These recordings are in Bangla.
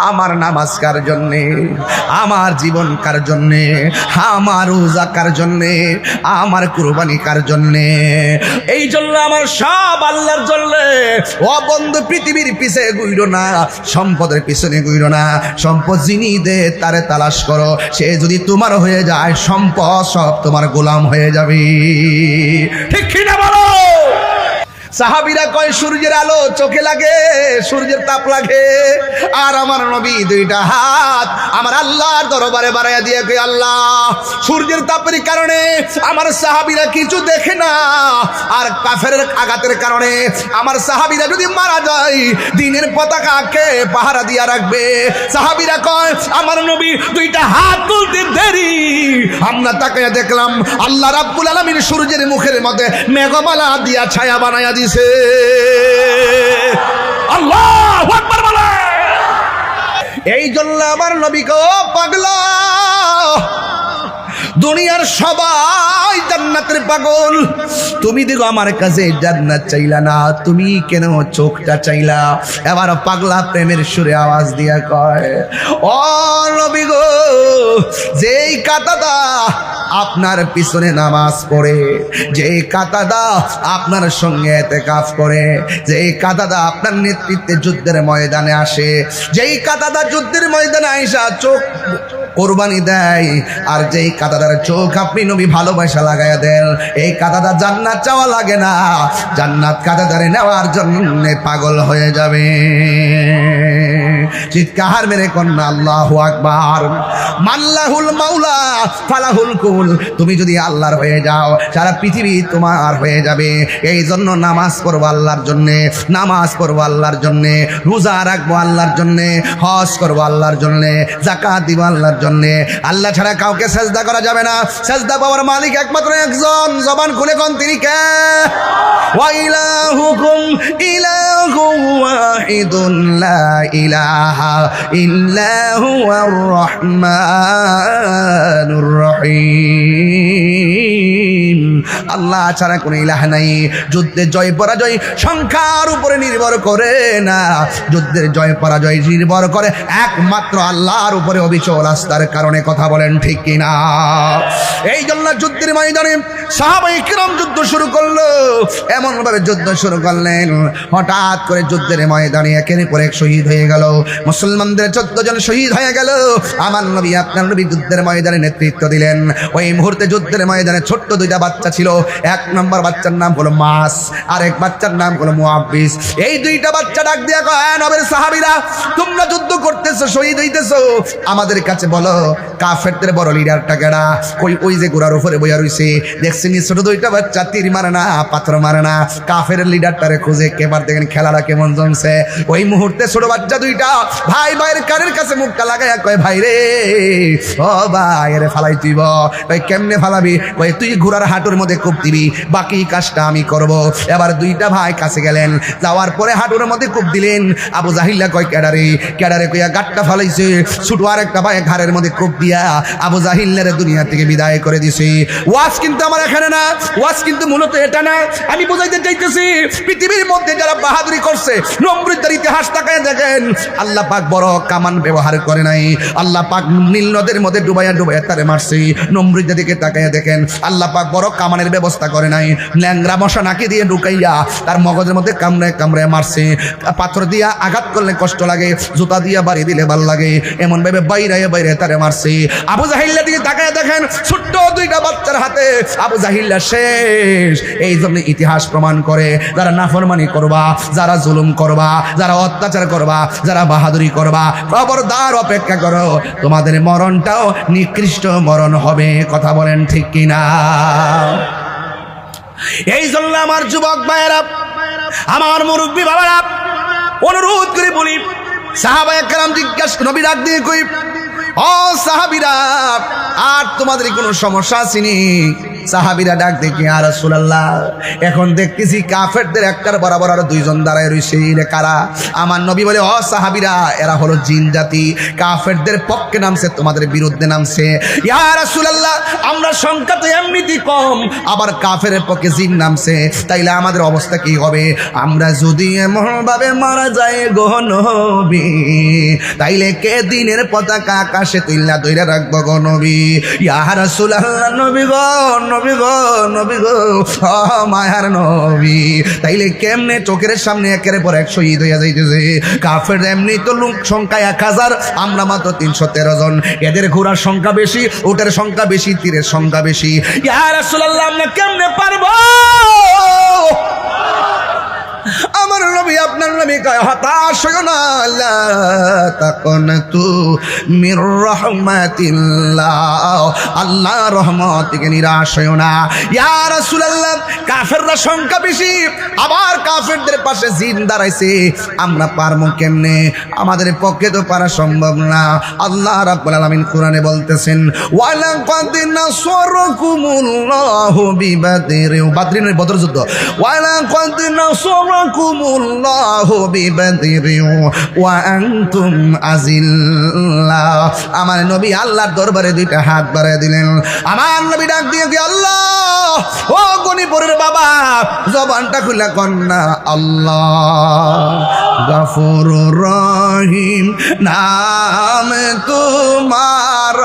আমার নামাজ কার জন্যে, আমার জীবন কার জন্যে, আমার রোজা কার জন্যে, আমার কুরবানি কার জন্যে? এই জন্য আমার সব আল্লাহর জন্যে। ও বন্ধু, পৃথিবীর পিছে ঘুরো না, সম্পদের পিছনে ঘুরো না। সম্পদ যিনি দে তারে তালাশ করো, সে যদি তোমার হয়ে যায় সম্পদ সব তোমার গোলাম হয়ে যাবে। ঠিক কি না বলো? সাহাবীরা কয় সূর্যের আলো চোখে লাগে, সূর্যের তাপ লাগে, আর আমার নবী দুইটা হাত আমার আল্লাহর দরবারে বাড়াইয়া দিয়ে কয়, আল্লাহ, সূর্যের তাপের কারণে আমার সাহাবীরা কিছু দেখে না, আর কাফেরের আঘাতের কারণে আমার সাহাবীরা যদি মারা যায় দ্বীনের পতাকাকে পাহারা দিয়া রাখবে। সাহাবীরা কয় আমার নবী দুইটা হাত তুলতে দেরি, আমরা তাকাইয়া দেখলাম আল্লাহ রাব্বুল আলামিন সূর্যের মুখের মধ্যে মেঘমালা দিয়া ছায়া বানাইয়া দিছে। আল্লাহু আকবার বলে। এই জন্য আমার নবী কো পাগলা, দুনিয়ার সবাই জান্নাতের পাগল, তুমি দেখো আমার কাছে জান্নাত চাইলা না, তুমি কেন চোখটা চাইলা? এবার পাগলা প্রেমের সুরে আওয়াজ দিয়া কয়, ও নবী গো, যেই কাতাদা আপনার পিছনে নামাজ পড়ে, যেই কাতাদা আপনার সঙ্গে ইতিকাফ করে, যেই কাতাদা আপনার নেতৃত্বে যুদ্ধের ময়দানে আসে, যেই কাতাদা যুদ্ধের ময়দানে আইসা চোখ কোরবানি দেয়, আর যেই কাতাদার চোখ আপনি নবী ভালোবাসা লাগাইয়া দেন, এই কাতাদা জান্নাত চাওয়া লাগে না, জান্নাত কাতাদারে নেওয়ার জন্য পাগল হয়ে যাবে। চিৎকার মেরে কন্যা আল্লাহু আকবার। মাল্লাহুল মাওলা ফালাহুল কুল, তুমি যদি আল্লাহর হয়ে যাও সারা পৃথিবী তোমার হয়ে যাবে। এই জন্য নামাজ পড়বো আল্লাহর জন্যে, নামাজ পড়বো আল্লাহর জন্যে, রোজা রাখবো আল্লাহর জন্যে, হজ করবো আল্লাহর জন্যে, যাকাত দিব আল্লাহর জন্যে। আল্লাহ ছাড়া কাউকে সেজদা করা যাবে না। সেজদা পাওয়ার মালিক একমাত্র একজন, জবান খুলে কোন তিনি কে? ওয়া ইলাহুকুম ইলাহুম ওয়াহিদুন লা ইলাহা ইল্লা হুয়ার রহমানুর রহিম। আল্লাহ ছাড়া কোনো ইলাহ নাই। যুদ্ধের জয় পরাজয় সংখ্যার উপরে নির্ভর করে না, যুদ্ধের জয় পরাজয় নির্ভর করে একমাত্র আল্লাহর উপরে অবিচল আস্থার কারণে। কথা বলেন ঠিক কিনা? এই জন্য যুদ্ধের ময়দানে সাহাবায়ে কিরাম যুদ্ধ শুরু করলো, এমন ভাবে যুদ্ধ শুরু করলেন, হঠাৎ করে যুদ্ধের ময়দানে একের পর এক শহীদ হয়ে গেল। মুসলমানদের 14 জন শহীদ হয়ে গেল। আমার নবী আপনার নবী যুদ্ধের ময়দানে নেতৃত্ব দিলেন। ওই মুহূর্তে যুদ্ধের ময়দানে ছোট্ট দুইটা বাচ্চা ছিল। এক নম্বর বাচ্চার নাম হলো মাস, আর এক বাচ্চার নাম হলো মুআব্বিস। এই দুইটা বাচ্চা ডাক দিয়া কয়, নবীর সাহাবীরা, তোমরা যুদ্ধ করতেছো, শহীদ হইতেছো, আমাদের কাছে বলো কাফেরদের বড় লিডারটা কেডা? ওই যে ঘোড়ার উপরে বইয়া রইছে, দেখছেন ছোট দুইটা বাচ্চা তীর মারে না, পাথর মারে না, কাফের লিডারটারে খুঁজে কেবার দেখেন খেলাটা কেমন জমছে। ওই মুহূর্তে ছোট বাচ্চা দুইটা ভাই ভাইয়ের কানের কাছে মুখটা লাগাইয়া কয়, ভাই রে, ও ভাই রে, ফালাই তুইব। কই কেমনে ফালাবি? কই তুই ঘোড়ার হাঁটুর মধ্যে কূপ দিবি, বাকি কাজটা আমি করব। এবার দুইটা ভাই কাছে গেলেন, যাওয়ার পরে হাঁটুর মধ্যে কূপ দিলেন। আবু জাহিল্লা কয়, কেডারে? কেডারে কইয়া গাটটা ফালাইছে। ছোট আর একটা ভাই ঘাড়ের মধ্যে কূপ দিয়া আবু জাহিল্লারে দুনিয়া থেকে বিদায় করে দিছে। ওয়াজ কিন্তু আমার এখানে না, ওয়াজ কিন্তু মূলত এটা না। আমি বুঝাইতে চাইতেছি, পৃথিবীর মধ্যে যারা বাহাদুরি করছে, নমরুদের ইতিহাস তাকায় দেখেন, আল্লাহ পাক বড় কামান ব্যবহার করে নাই। আল্লাহ পাক নীল নদের মধ্যে ডুবাইয়া ডুবাইয়া তারে মারছে। নমরুদের দিকে তাকায় দেখেন, আল্লাহ পাক বড় কামানের ব্যবস্থা করে নাই। ল্যাংরা মশা নাকি দিয়ে ঢুকাইয়া তার মগজের মধ্যে কামড়ায় কামড়ায় মারছে। পাথর দিয়া আঘাত করলে কষ্ট লাগে, জুতা দিয়া বাড়ি দিলে ভাল লাগে, এমন ভাবে বাইরে বাইরে তারে মারছে। আবু জাহিল্লা দিকে তাকায় দেখেন, ছোট্ট দুইটা বাচ্চার হাতে আবু জাহিল্লা শেষ। এই জন্য ইতিহাস প্রমাণ করে, যারা নাফরমানি করবা, যারা জুলুম করবা, যারা অত্যাচার করবা, যারা বাহাদুরি করবা, খবরদার অপেক্ষা করো, তোমাদের মরণটাও নিকৃষ্ট মরণ হবে। কথা বলেন ঠিক কিনা? এই জন্য আমার যুবক ভাইয়েরা, আমার মুরব্বী বাবারা, অনুরোধ করে বলি, সাহাবায়ে কেরাম জিজ্ঞাসা, নবী ডাক দিয়ে কই, ও সাহাবীরা, আর তোমাদের কোনো সমস্যা আসেনি? সাহাবীরা ডাক দেখি ইয়া রাসূলুল্লাহ, এখন দেখতেছি কাফেরদের একটার বরাবর আর দুইজন দাঁড়ায় রইছে, এরা কারা? আমার নবী বলে, ও সাহাবীরা, এরা হলো জিন জাতি, কাফেরদের পক্ষে নামছে, তোমাদের বিরুদ্ধে নামছে। ইয়া রাসূলুল্লাহ, আমরা সংখ্যা তো এমনিতেই কম, আবার কাফেরের পক্ষে জিন নামছে, তাইলে আমাদের অবস্থা কি হবে? আমরা যদি এমন ভাবে মারা যায় গো নবী, তাইলে কে দিনের পতাকা আকাশে তুইলা ধইরা রাখবো গো নবী? ইয়া রাসূলুল্লাহ, নবী গো, নবী গো, নবী গো, ও মায়ার নবী, তাইলে কেমনে চোখের সামনে একের পর এক শহীদ হইয়া যাইতেছে? কাফের এমনি তো লোক সংখ্যা 1000, আমরা মাত্র 313 জন, এদের ঘোড়ার সংখ্যা বেশি, উটের সংখ্যা বেশি, তীরের সংখ্যা বেশি। ইয়া রাসূলুল্লাহ, আমরা কেমনে পারবো? আমার নবী, আপনার নবী কয়, হতাশ হইও না, লা তাকুনতু মির রাহমাতিল্লাহ, আল্লাহর রহমত থেকে নিরাশ হইও না। ইয়া রাসূলুল্লাহ, কাফেররা সংখ্যা বেশি, আবার কাফেরদের পাশে জিন দাঁড়াইছে, আমরা পারবো কেমনে? আমাদের পক্ষে তো পারা সম্ভব না। আল্লাহ রাব্বুল আলামিন কোরআনে বলতেছেন, ওয়ালাকাদ নাসারাকুমুল্লাহু বিবাদরিন, বাদরিনের বদর যুদ্ধ, ওয়ালাকাদ নাসারাকুমুল্লাহু বিবাদরিন ওয়া আনতুম আযিল্লা। আমার নবী আল্লাহর দরবারে দুইটা হাত বাড়ায় দিলেন। আমার নবী ডাক দিয়ে কি, আল্লাহ, ও গনিপুরের বাবা, জবানটা খুলে কন্যা, আল্লাহ গফুরুর রহিম নাম তোমার,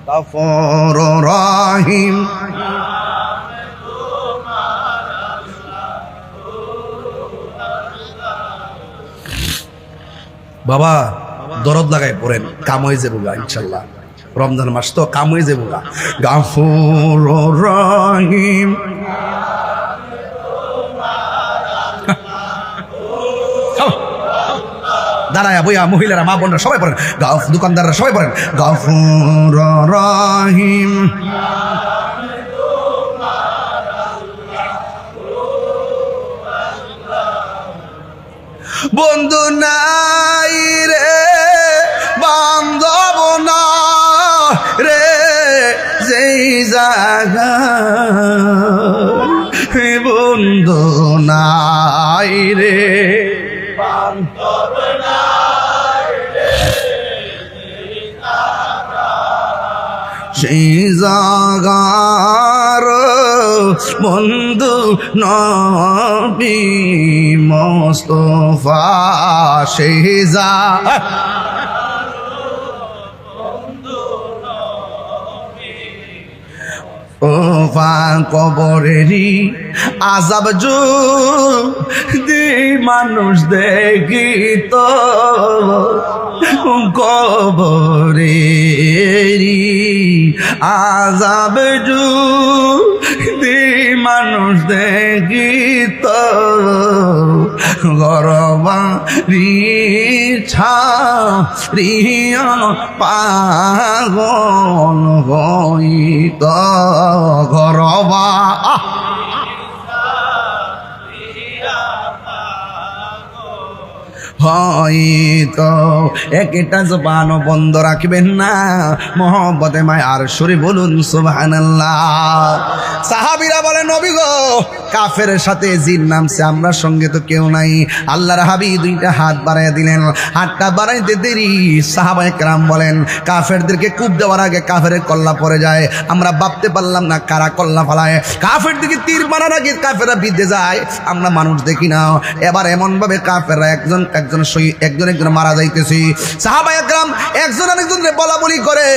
গফুরুর রহিম। বাবা দরদ লাগাই পড়েন, কাম হয়ে যাবো গা ইনশাল্লাহ, রমজান মাস তো কাম হয়ে যাবো গা। গফুরুর রহিম, দাঁড়ায় বইয়া মহিলারা, মা বোনরা সবাই পড়েন, দোকানদাররা সবাই পড়েন, গফুরুর রহিম। বন্ধু নাই রে, বান্ধব না রে, যেই জায়গা বন্ধু নাই রে, বান্ধব নাই রে, সেই জাগার বন্ধু নবী মুস্তাফা, সেই জাগার ওফা কবরেরই আযাব যদি মানুষ দেখিত, কবরেরই আযাব যদি মানুষ দেখিত, গরবারি ছাড়িয়া পাগল হইত, গরবা হয়তো একটা জবান বন্ধ রাখবেন না, মোহব্বতে মায়ার সুরে বলুন সুবহানাল্লাহ। সাহাবীরা বলে, নবী গো, কাফের সাথে জিন নামছে, আমরা সঙ্গে তো কেউ নাই। আল্লাহর হাবিব দুইটা হাত বাড়াইয়া দিলেন, হাতটা বাড়াইতে দেরি সাহাবায়ে কেরাম বলেন, কাফেরদেরকে কূপ দেওয়ার আগে কাফেরের কল্লা পড়ে যায়, আমরা ভাবতে পারলাম না কারা কল্লা ফালায়, কাফের দিকে তীর মারার আগে কাফেররা বিদ্ধে যায়, আমরা মানুষ দেখি না। এবার এমন ভাবে কাফেররা একজন একজন মারা যাইতেছি, সাহাবায়ে কেরাম একজন আরেকজনকে বলা বলি করে,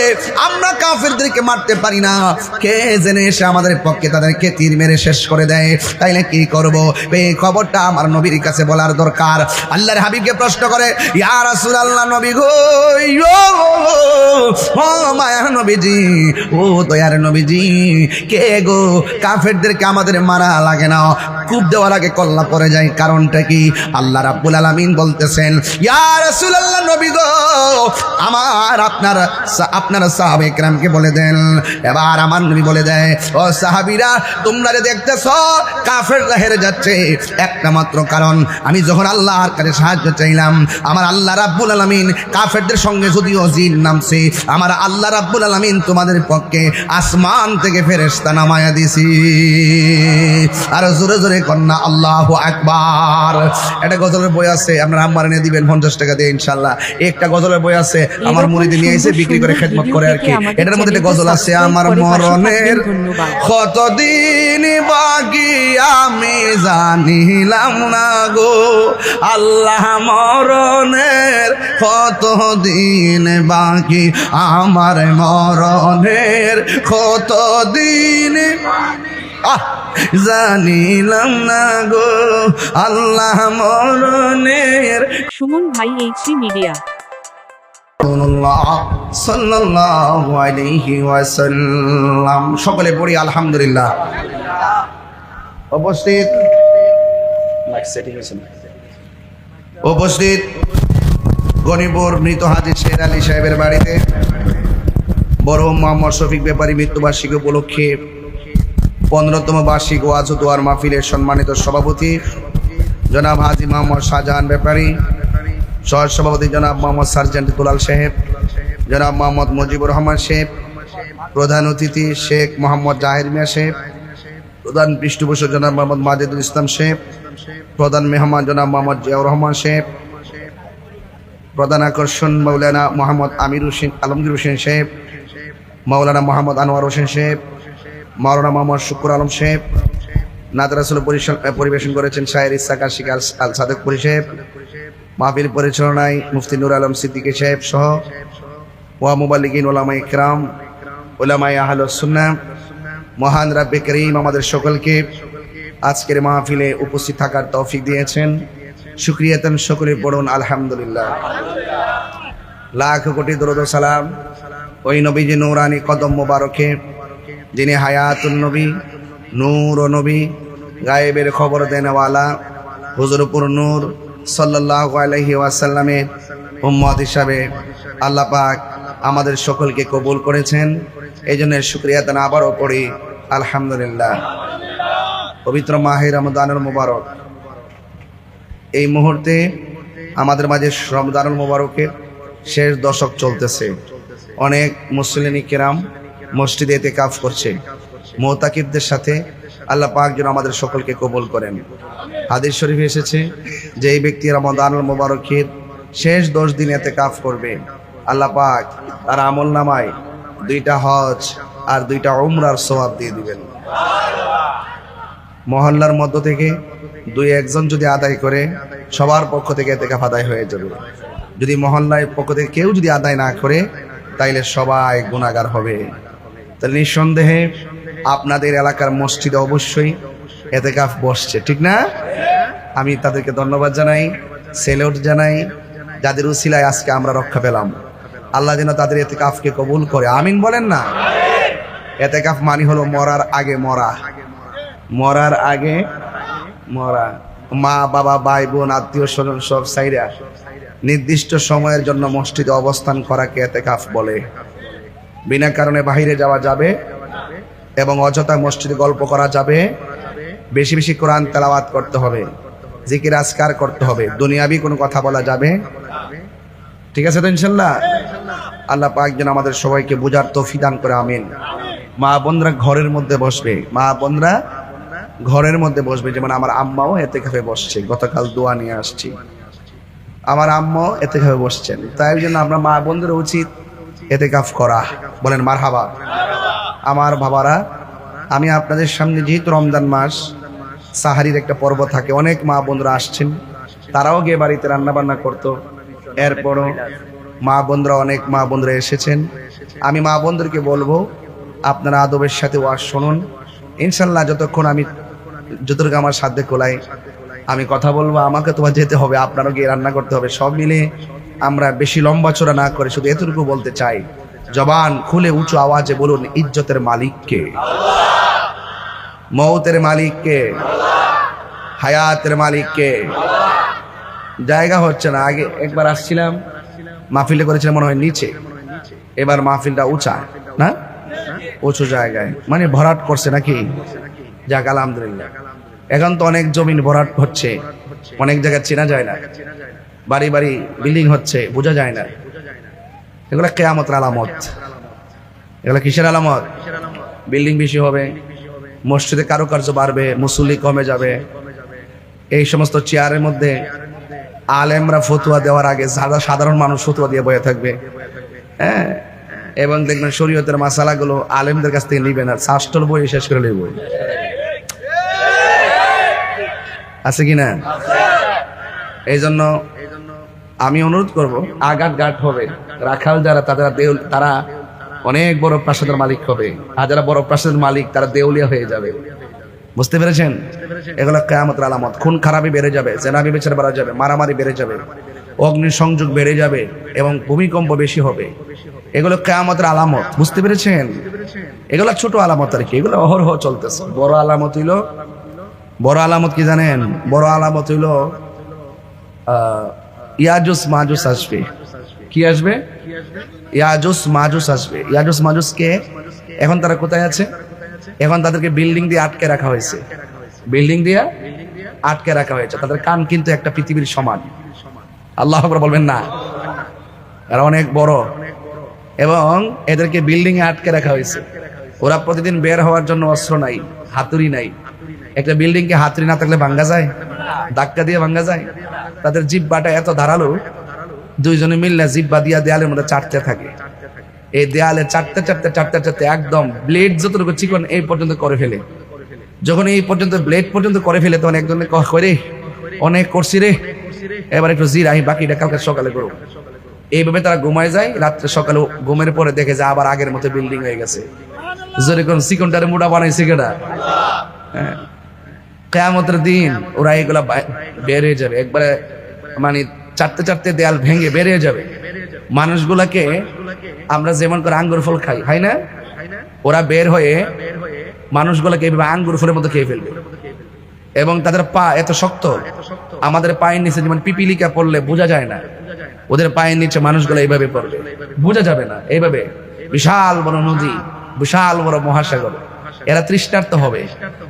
আমরা কাফেরদেরকে মারতে পারি না, কে জেনে এসে আমাদের পক্ষে তাদেরকে তীর মেরে শেষ করে দেয়, তাইলে কি করব? এই খবরটা আমার নবীর কাছে বলার দরকার। আল্লাহর হাবিবকে প্রশ্ন করে, ইয়া রাসূলুল্লাহ, নবী গো, ও মায়ার নবীজি, ও দয়ার নবীজি, কে গো, কাফেরদেরকে আমাদের মারা লাগে না, কূপ দেওয়ার আগে কল্লা পড়ে যায়। কারণটা কি? আল্লাহ রাব্বুল আলামিন বলতেছেন, ইয়া রাসূলুল্লাহ, নবী গো, আমার আপনার সাহাবে কেরামকে বলে দেন। এবার আমার নবী বলে দেয়, ও সাহাবীরা, তোমরা যে দেখতেছ কাফেররা হেরে যাচ্ছে, একটা মাত্র কারণ, আমি যখন আল্লাহর কাছে সাহায্য চাইলাম, আমার আল্লাহ রাব্বুল আলামিন কাফেরদের সঙ্গে যদিও জিন নামছে, আমার আল্লাহ রাব্বুল আলামিন তোমাদের পক্ষে আসমান থেকে ফেরেশতা নামায়া দিছি। আর জোরে জোরে কন্যা আল্লাহু আকবার। একটা গজলের বই আছে, আপনারা আম্মার এনে দিবেন 50 টাকা দিয়ে ইনশাআল্লাহ। একটা গজলের বই আছে, আমার মুরিদ নিয়ে এসে বিক্রি করে খেদমত করে আর কি। এটার মধ্যে একটা গজল আছে, আমার মরণের কতদিন বাকি আমি জানিলাম না গো, আল্লাহ মরণের কতদিন বাকি, আমার মরণের কতদিন জানিলাম না গো, আল্লাহ মরণের। সুমন ভাই, এইচডি মিডিয়া। সাল্লাল্লাহু আলাইহি ওয়াসাল্লাম। সকলে পড়ি আলহামদুলিল্লাহ। উপস্থিত গণিপুর মৃত হাজী শের আলী সাহেবের বাড়িতে বড় মোহাম্মদ শফিক ব্যাপারী মৃত্যুবার্ষিকী উপলক্ষে 15তম বার্ষিক ওয়াজ ও দোয়ার মাহফিলের সম্মানিত সভাপতি জনাব হাজী মোহাম্মদ শাহজাহান ব্যাপারী, সহ সভাপতি জনাব মোহাম্মদ সার্জেন্ট দুলাল সাহেব, জনাব মোহাম্মদ মুজিবুর রহমান সাহেব, প্রধান অতিথি শেখ মোহাম্মদ জাহির মিয়া সাহেব, প্রধান পৃষ্ঠপোষক জনাব মোহাম্মদ মাজেদুল ইসলাম সাহেব, প্রধান মেহমান জনাব মোহাম্মদ জিয়াউর রহমান সাহেব, প্রধান আকর্ষণ মৌলানা মোহাম্মদ আলমগীর হোসেন সাহেব, মৌলানা মোহাম্মদ আনোয়ার হোসেন সাহেব, মৌলানা মোহাম্মদ শুকুর আলম সাহেব, নাত রাসূল পরিবেশন করেছেন শায়ের ইসহাক আশিক আল সাদেকপুরি সাহেব, মাহফিল পরিচালনায় মুফতি নূর আলম সিদ্দিকী সাহেব সহ ওয়া মুবাল্লিগিন উলামায়ে ইকরাম, উলামায়ে আহলুস সুন্নাহ, মহান রাব্বে করিম আমাদের সকলকে আজকের মাহফিলে উপস্থিত থাকার তৌফিক দিয়েছেন। শুকরিয়াতান সকলে পড়ুন আলহামদুলিল্লাহ। লাখ কোটি দরুদ ও সালাম ওই নবীজি নূরানি কদম মোবারকে, যিনি হায়াতুন নবী, নূর ও নবী, গায়েবের খবর দেনওয়ালা, হুজুরপুর নূর সাল্লাল্লাহু আলাইহি ওয়াসাল্লামের উম্মত হিসাবে আল্লাহ পাক আমাদের সকলকে কবুল করেছেন। এই জন্য শুকরিয়া তান আবারও পড়ি আলহামদুলিল্লাহ। পবিত্র মাহে রমজানুল মুবারক, এই মুহূর্তে আমাদের মাঝে রমজানুল মুবারকের শেষ দশক চলতেছে। অনেক মুসলিম কিরাম মসজিদে ইতিকাফ করছে। মুতাকিবদের সাথে আল্লাহ পাক যেন আমাদের সকলকে কবুল করেন। হাদিস শরীফে এসেছে যে এই ব্যক্তি রমজানুল মুবারকের শেষ 10 দিন ইতিকাফ করবে, আল্লাহ পাক তার আমল নামায় 2টা হজ আর 2টা উমরার সওয়াব দিয়ে দিবেন। মহল্লার মধ্য থেকে 2-1 যদি আদায় করে, সবার পক্ষ থেকে ইতিকাফ আদায় হয়ে যাবে। যদি মহল্লার পক্ষ থেকে কেউ যদি আদায় না করে, তাইলে সবাই গুনাহগার হবে। তাহলে নিঃসন্দেহে আপনাদের এলাকার মসজিদে অবশ্যই ইতিকাফ বসছে, ঠিক না? আমি তাদেরকে ধন্যবাদ জানাই, সেলুট জানাই, যাদের উসিলায় আজকে আমরা রক্ষা পেলাম। আল্লাহ যেন তাদের ইতিকাফকে কবুল করে, আমিন বলেন না। ইতিকাফ মানে হলো মরার আগে মরা, মরার আগে মরা। মা বাবা ভাই বোন আত্মীয় স্বজন সব সাইরা নির্দিষ্ট সময়ের জন্য মসজিদে অবস্থান করাকে ইতিকাফ বলে। বিনা কারণে বাহিরে যাওয়া যাবে এবং অযথা মসজিদে গল্প করা যাবে। বেশি বেশি কোরআন তেলাওয়াত করতে হবে, জিকির আজকার করতে হবে, দুনিয়াবি কোনো কথা বলা যাবে। ঠিক আছে তো ইনশাল্লাহ? আল্লাহ পাক যেন আমাদের সবাইকে বুঝার তৌফিক দান করে, আমিন। মা বোনরা ঘরের মধ্যে বসবে, মা বোনরা ঘরের মধ্যে বসবে। যেমন আমার আম্মাও ইতিকাফে বসছে, গতকাল দোয়া নিয়ে আসছি, আমার আম্মাও ইতিকাফে বসছেন। তাই জন্য আমরা মা বোনদের উচিত ইতিকাফ করা। বলেন মারহাবা। আমার বাবারা, আমি আপনাদের সামনে, যেহেতু রমজান মাস, সাহারির একটা পর্ব থাকে, অনেক মা বোনরা আসছেন, তারাও গিয়ে বাড়িতে রান্না বান্না করতো। এরপরও মা বোনরা, অনেক মা বোনরা এসেছেন। আমি মা বোনদেরকে বলবো, আপনারা আদবের সাথে ওয়াজ শুনুন। ইনশাল্লাহ যতটুকু আমার সাধ্যে কোলাই আমি কথা বলবো। আমাকে তোমার যেতে হবে, আপনারও গিয়ে রান্না করতে হবে। সব মিলে আমরা বেশি লম্বা চড়া না করে শুধু এতটুকু বলতে চাই, জবান খুলে উঁচু আওয়াজে বলুন, ইজ্জতের মালিক কে? মৌতের মালিক কে? হায়াতের মালিককে। জায়গা হচ্ছে না। আগে একবার আসছিলাম, মাহফিলে করেছিলাম মনে হয় নিচে, এবার মাহফিলটা উঁচা না, উঁচু জায়গায়, মানে ভরাট করছে নাকি? যাক আলহামদুলিল্লাহ। এখন তো অনেক জমিন ভরাট হচ্ছে, অনেক জায়গায় চেনা যায় না, বাড়ি বাড়ি বিল্ডিং হচ্ছে, বোঝা যায় না। এগুলো কিয়ামতের আলামত। এগুলো কিসের আলামত? বিল্ডিং বেশি হবে, মসজিদে কারুকার্য বাড়বে, মুসল্লি কমে যাবে। এই সমস্ত চেয়ারের মধ্যে আলেমরা ফতুয়া দেওয়ার আগে সাধারণ মানুষ ফতুয়া দিয়ে বয়ে থাকবে। হ্যাঁ, এবং দেখবেন শরীয়তের মাসালাগুলো আলেমদের কাছ থেকে নিবেন, আর শাস্ত্র বই শেষ করে নেব। আছে কিনা? এই জন্য আমি অনুরোধ করব, আঘাত ঘাট হবে, রাখাল যারা তারা অনেক বড় প্রাসাদের মালিক হবে, আর যারা বড় প্রাসাদের মালিক তারা দেউলিয়া হয়ে যাবে। বুঝতে পেরেছেন? এগুলো কিয়ামতের আলামত। খুন খারাপি বেড়ে যাবে, জেনাবি বিচার বাড়া যাবে, মারামারি বেড়ে যাবে, অগ্নি সংযোগ বেড়ে যাবে এবং ভূমিকম্প বেশি হবে। এগুলো কিয়ামতের আলামত। বুঝতে পেরেছেন? এগুলো ছোট আলামত আর কি, এগুলো অহরহ চলতেছে। বড় আলামত হইল, বড় আলামত কি জানেন? বড় আলামত হইল ইয়াজুস মাজুস আসবে। কি আসবে? ইয়াজুস মাজুস আসবে। ইয়াজুস মাজুস কে? এখন তারা কোথায় আছে? এখন তাদেরকে বিল্ডিং দিয়ে আটকে রাখা হয়েছে, বিল্ডিং দিয়ে আটকে রাখা হয়েছে। তাদের কান কিন্তু একটা পৃথিবীর সমান। আল্লাহ আকবার বলবেন না? এরা অনেক বড়, এবং এদেরকে বিল্ডিং এ আটকে রাখা হয়েছে। ওরা প্রতিদিন বের হওয়ার জন্য অস্ত্র নাই, হাতুড়ি নাই। একটা বিল্ডিং কে হাতুড়ি না থাকলে ভাঙ্গা যায়? ধাক্কা দিয়ে ভাঙ্গা যায়? তাদের জিহ্বাটা এত ধারালো, দুইজনে মিললে জিহ্বা দিয়া দেয়ালের মধ্যে চাটতে থাকে। এই দেয়ালে চাটতে চাটতে চাটতে চাটতে একদম ব্লেড যতটুকু চিকন এই পর্যন্ত করে ফেলে। যখন এই পর্যন্ত ব্লেড পর্যন্ত করে ফেলে, তখন একজনে করে অনেক করছি রে, এবার একটু জিরাই, বাকিটা কালকে সকালে করো। এইভাবে তারা ঘুমায় যায়। রাত্রে সকালে ঘুমের পরে দেখে যে আবার আগের মতো বিল্ডিং হয়ে গেছে। যেরকম চিকনটারে মোটা বানাইছে কেডা? হ্যাঁ, কিয়ামতের দিন ওরা এগুলা বের হয়ে যাবে একবারে, মানে চাটতে চাটতে দেয়াল ভেঙে বের হয়ে যাবে। মানুষগুলাকে আমরা যেমন করে আঙ্গুর ফল খাই না, ওরা বের হয়ে মানুষগুলাকে এইভাবে আঙ্গুর ফলের মতো খেয়ে ফেলবে। এবং তাদের পা এত শক্ত, আমাদের পায়ের নিচে যেমন পিপিলিকা পড়লে বোঝা যায় না, ওদের পায়ের নিচে মানুষগুলো এইভাবে পড়বে, বোঝা যাবে না। এইভাবে বিশাল বড় নদী, বিশাল বড় মহাসাগর, এরা তৃষ্ণার্ত হবে।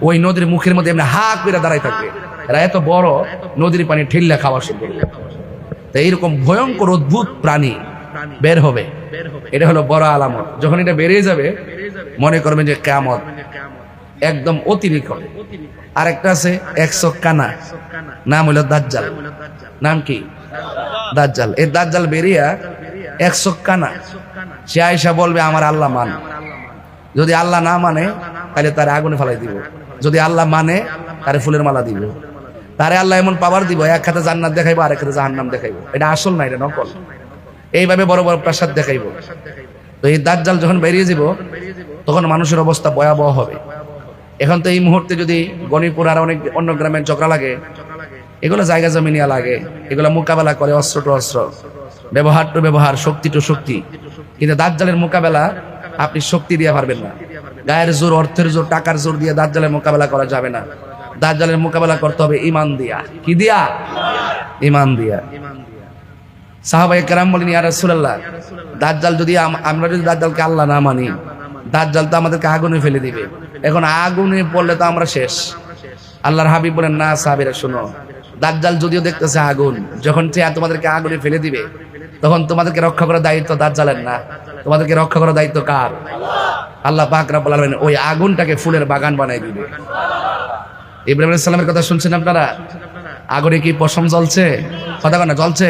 ওই নদীর মুখের মধ্যে এমনি হা করে দাঁড়ায় থাকবে। এরা এত বড়, নদীর পানি ঠেললে খাওয়া শুরু করবে। তো এইরকম ভয়ঙ্কর অদ্ভুত প্রাণী বের হবে। এটা হলো বড় আলামত। যখন এটা বেরিয়ে যাবে, মনে করবেন যে কিয়ামত একদম অতি নিকট। আরেকটা আছে 100 কানা, নাম হলো দাজ্জাল। নাম কি? দাজ্জাল। এই দাজ্জাল বেরিয়া 100 কানা, সে আয়েশা বলবে আমার আল্লাহ মান। যদি আল্লাহ না মানে তাহলে তারে আগুনে ফেলাই দিব, যদি আল্লাহ মানে তারে ফুলের মালা দিব। তারে আল্লাহ এমন পাওয়ার দিব, এক হাতে জান্নাত দেখাইবো, আরেক হাতে জাহান্নাম দেখাইবো। এটা আসল না, এটা নকল। এইভাবে বড় বড় প্রাসাদ দেখাইবো। তো এই দাজ্জাল যখন বেরিয়ে যাব, তখন মানুষের অবস্থা ভয়াবহ হবে। এখন তো এই মুহূর্তে যদি গণিপুর আর অনেক অন্য গ্রামের ঝগড়া লাগে, এগুলো জায়গা জমি নিয়ে লাগে, এগুলো মোকাবেলা করে অস্ত্র টু অস্ত্র, ব্যবহার টু ব্যবহার, শক্তি টু শক্তি। কিন্তু দাজ্জালের মোকাবেলা আপনি শক্তি দিয়ে পারবেন না, গায়ের জোর, অর্থের জোর, টাকার জোর দিয়ে দাজ্জালের মোকাবেলা করা যাবে না। দাজ্জালের মোকাবেলা করতে হবে ঈমান দিয়া। কি দিয়া? ঈমান দিয়া। সাহাবায়ে কেরাম বলেন, ইয়া রাসূলুল্লাহ, দাজ্জাল যদি আমরা যদি দাজ্জালকে আল্লাহ না মানি, দাজ্জাল তো আমাদেরকে আগুনে ফেলে দিবে। এখন আগুনে পড়লে তো আমরা শেষ। আল্লাহর হাবিব বলেন, না সাহাবীরা শুনো, দাজ্জাল যদিও দেখতেছে আগুন, যখন সে তোমাদেরকে আগুনে ফেলে দিবে, তখন তোমাদেরকে রক্ষা করার দায়িত্ব দাজ্জালের না, তোমাদেরকে রক্ষা করার দায়িত্ব কার? আল্লাহ পাক রব্বুল আলামিন ওই আগুনটাকে ফুলের বাগান বানাই দিবে। ইব্রাহিম আলাইহিস সালামের কথা শুনছেন আপনারা? আগুনে কি পশম জ্বলছে? কথা বলেন না, জ্বলছে?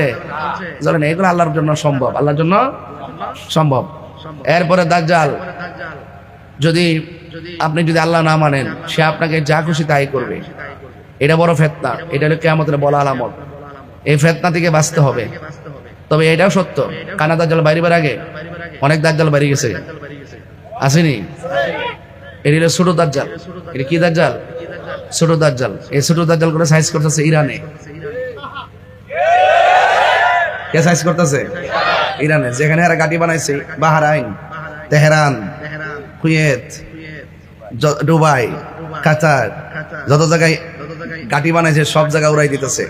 জ্বলে না। এগুলো আল্লাহর জন্য সম্ভব, আল্লাহর জন্য সম্ভব। এরপরে দাজ্জাল যদি আপনি যদি আল্লাহ না মানেন, সে আপনাকে যা খুশি তাই করবে। এটা বড় ফিতনা, এটা হলো কিয়ামতের বড় আলামত। এই ফিতনা থেকে বাঁচতে হবে। তবে এটাও সত্য, কানা দাজ্জাল বাইরেবার আগে অনেক দাজ্জাল বাইরে গেছে, আসেনি? এটা হলো ছোট দাজ্জাল। এটা কি দাজ্জাল? ছোট দাজ্জাল। এই ছোট দাজ্জাল করে সাইজ করতেছে ইরানে। কে সাইজ করতেছে? ইরানে। যেখানে এরা গাড়ি বানাইছে, বাহরাইন, তেহরান, কুয়েত, দুবাই, কাতার, যত জায়গায় গাটি বানাইছে, সব জায়গায় উড়াই দিতেছে।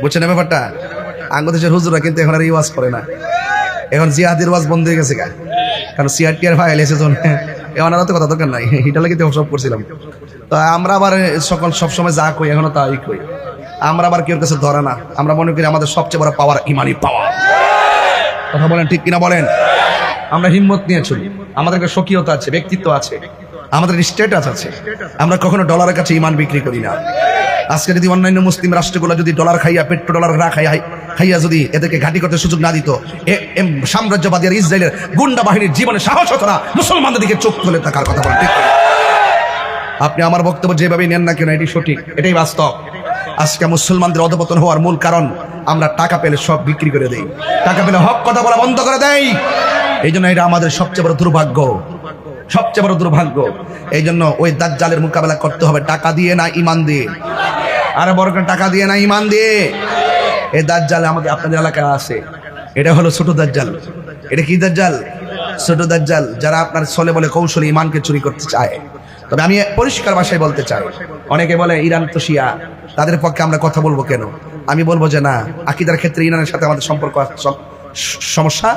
বুঝছেন ব্যাপারটা? আঙ্গদেশের হুজুরা কিন্তু এখন আর ওয়াজ করে না, এখন জিহাদের ওয়াজ বন্ধ হয়ে গেছে। কারণ সিআরটিআর ফাইল এসেছে, এখন আর তো কথা দরকার নাই, এটা লাগে সব করছিলাম। তো আমরা আবার সবসময় যা কই এখনো তাই কই, আমরা আবার কেউ কাছে ধরে না। আমরা মনে করি আমাদের সবচেয়ে বড় পাওয়ার ইমানি পাওয়ার। কথা বলেন ঠিক কিনা বলেন? আমরা হিম্মত নিয়ে চলি, আমাদের একটা স্বকীয়তা আছে, ব্যক্তিত্ব আছে, আমাদের স্ট্যাটাস আছে। আমরা কখনো ডলারের কাছে ইমান বিক্রি করি না। আজকে যদি অন্যান্য মুসলিম রাষ্ট্রগুলো যদি ডলার খাইয়া, পেট্রো ডলার না খাইয়া যদি এদেরকে ঘাঁটি করতে সুযোগ না দিত, সাম্রাজ্যবাদী আর ইসরায়েলের গুন্ডা বাহিনীর জীবনে সাহস হতো না মুসলমানদের দিকে চোখ তুলে থাকার। কথা বলেন ঠিক? আপনি আমার বক্তব্য যেভাবেই নেন না কেন, এটি সঠিক, এটাই বাস্তব। আজকে মুসলমানদের অধপতন হওয়ার মূল কারণ আমরা টাকা পেলে সব বিক্রি করে দেই, টাকা পেলে হক কথা বলা বন্ধ করে দেই। এই জন্য এটা আমাদের সবচেয়ে বড় দুর্ভাগ্য, সবচেয়ে বড় দুর্ভাগ্য। এই জন্য ওই দাজ্জালের মোকাবেলা করতে হবে টাকা দিয়ে না ইমান দিয়ে। আরে বড় করে টাকা দিয়ে না ইমান দিয়ে। এই দাজ্জাল আমাদের আপনাদের এলাকায় আছে, এটা হলো ছোট দাজ্জাল। এটা কি দাজ্জাল? ছোট দাজ্জাল, যারা আপনার ছলে বলে কৌশলে ইমানকে চুরি করতে চায়। তবে আমি পরিষ্কার ভাষায় বলতে চাই, অনেকে বলে ইরান তো শিয়া, তাদের পক্ষে আমরা কথা বলবো কেন? আমি বলবো যে না, আকীদার ক্ষেত্রে ইরানের সাথে আমাদের সম্পর্ক সমস্যা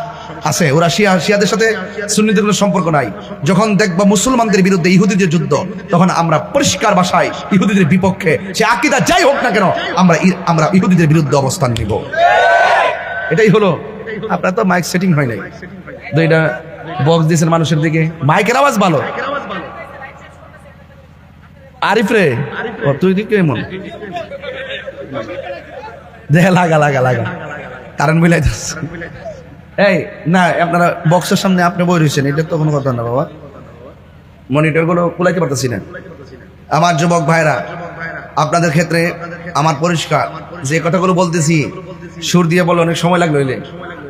আছে। ওরা শিয়াদের সাথে সুন্নিদের কোনো সম্পর্ক নাই। যখন দেখবো মুসলমানদের বিরুদ্ধে ইহুদিদের যুদ্ধ, তখন আমরা পরিষ্কার ভাষায় ইহুদিদের বিপক্ষে, সে আকীদা যাই হোক না কেন, আমরা ইহুদিদের বিরুদ্ধে অবস্থান নিব। এটাই হলো। আপনার তো মাইক সেটিং হয় নাই, দুইটা বক্স দিয়েছেন মানুষের দিকে, মাইকের আওয়াজ ভালো। আরিফ রে, তুই দিক কেমন দেখে লাগা লাগা লাগা কারণ মিলাই যাচ্ছে। এই না, আপনারা বক্সের সামনে আপনি বই রয়েছেন, এটা তো কোনো কথা না বাবা, মনিটর গুলো কুলাইতে পারতেছি না। আমার যুবক ভাইরা, আপনাদের ক্ষেত্রে আমার পরিষ্কার, যে কথাগুলো বলতেছি সুর দিয়ে বলে অনেক সময় লাগলো,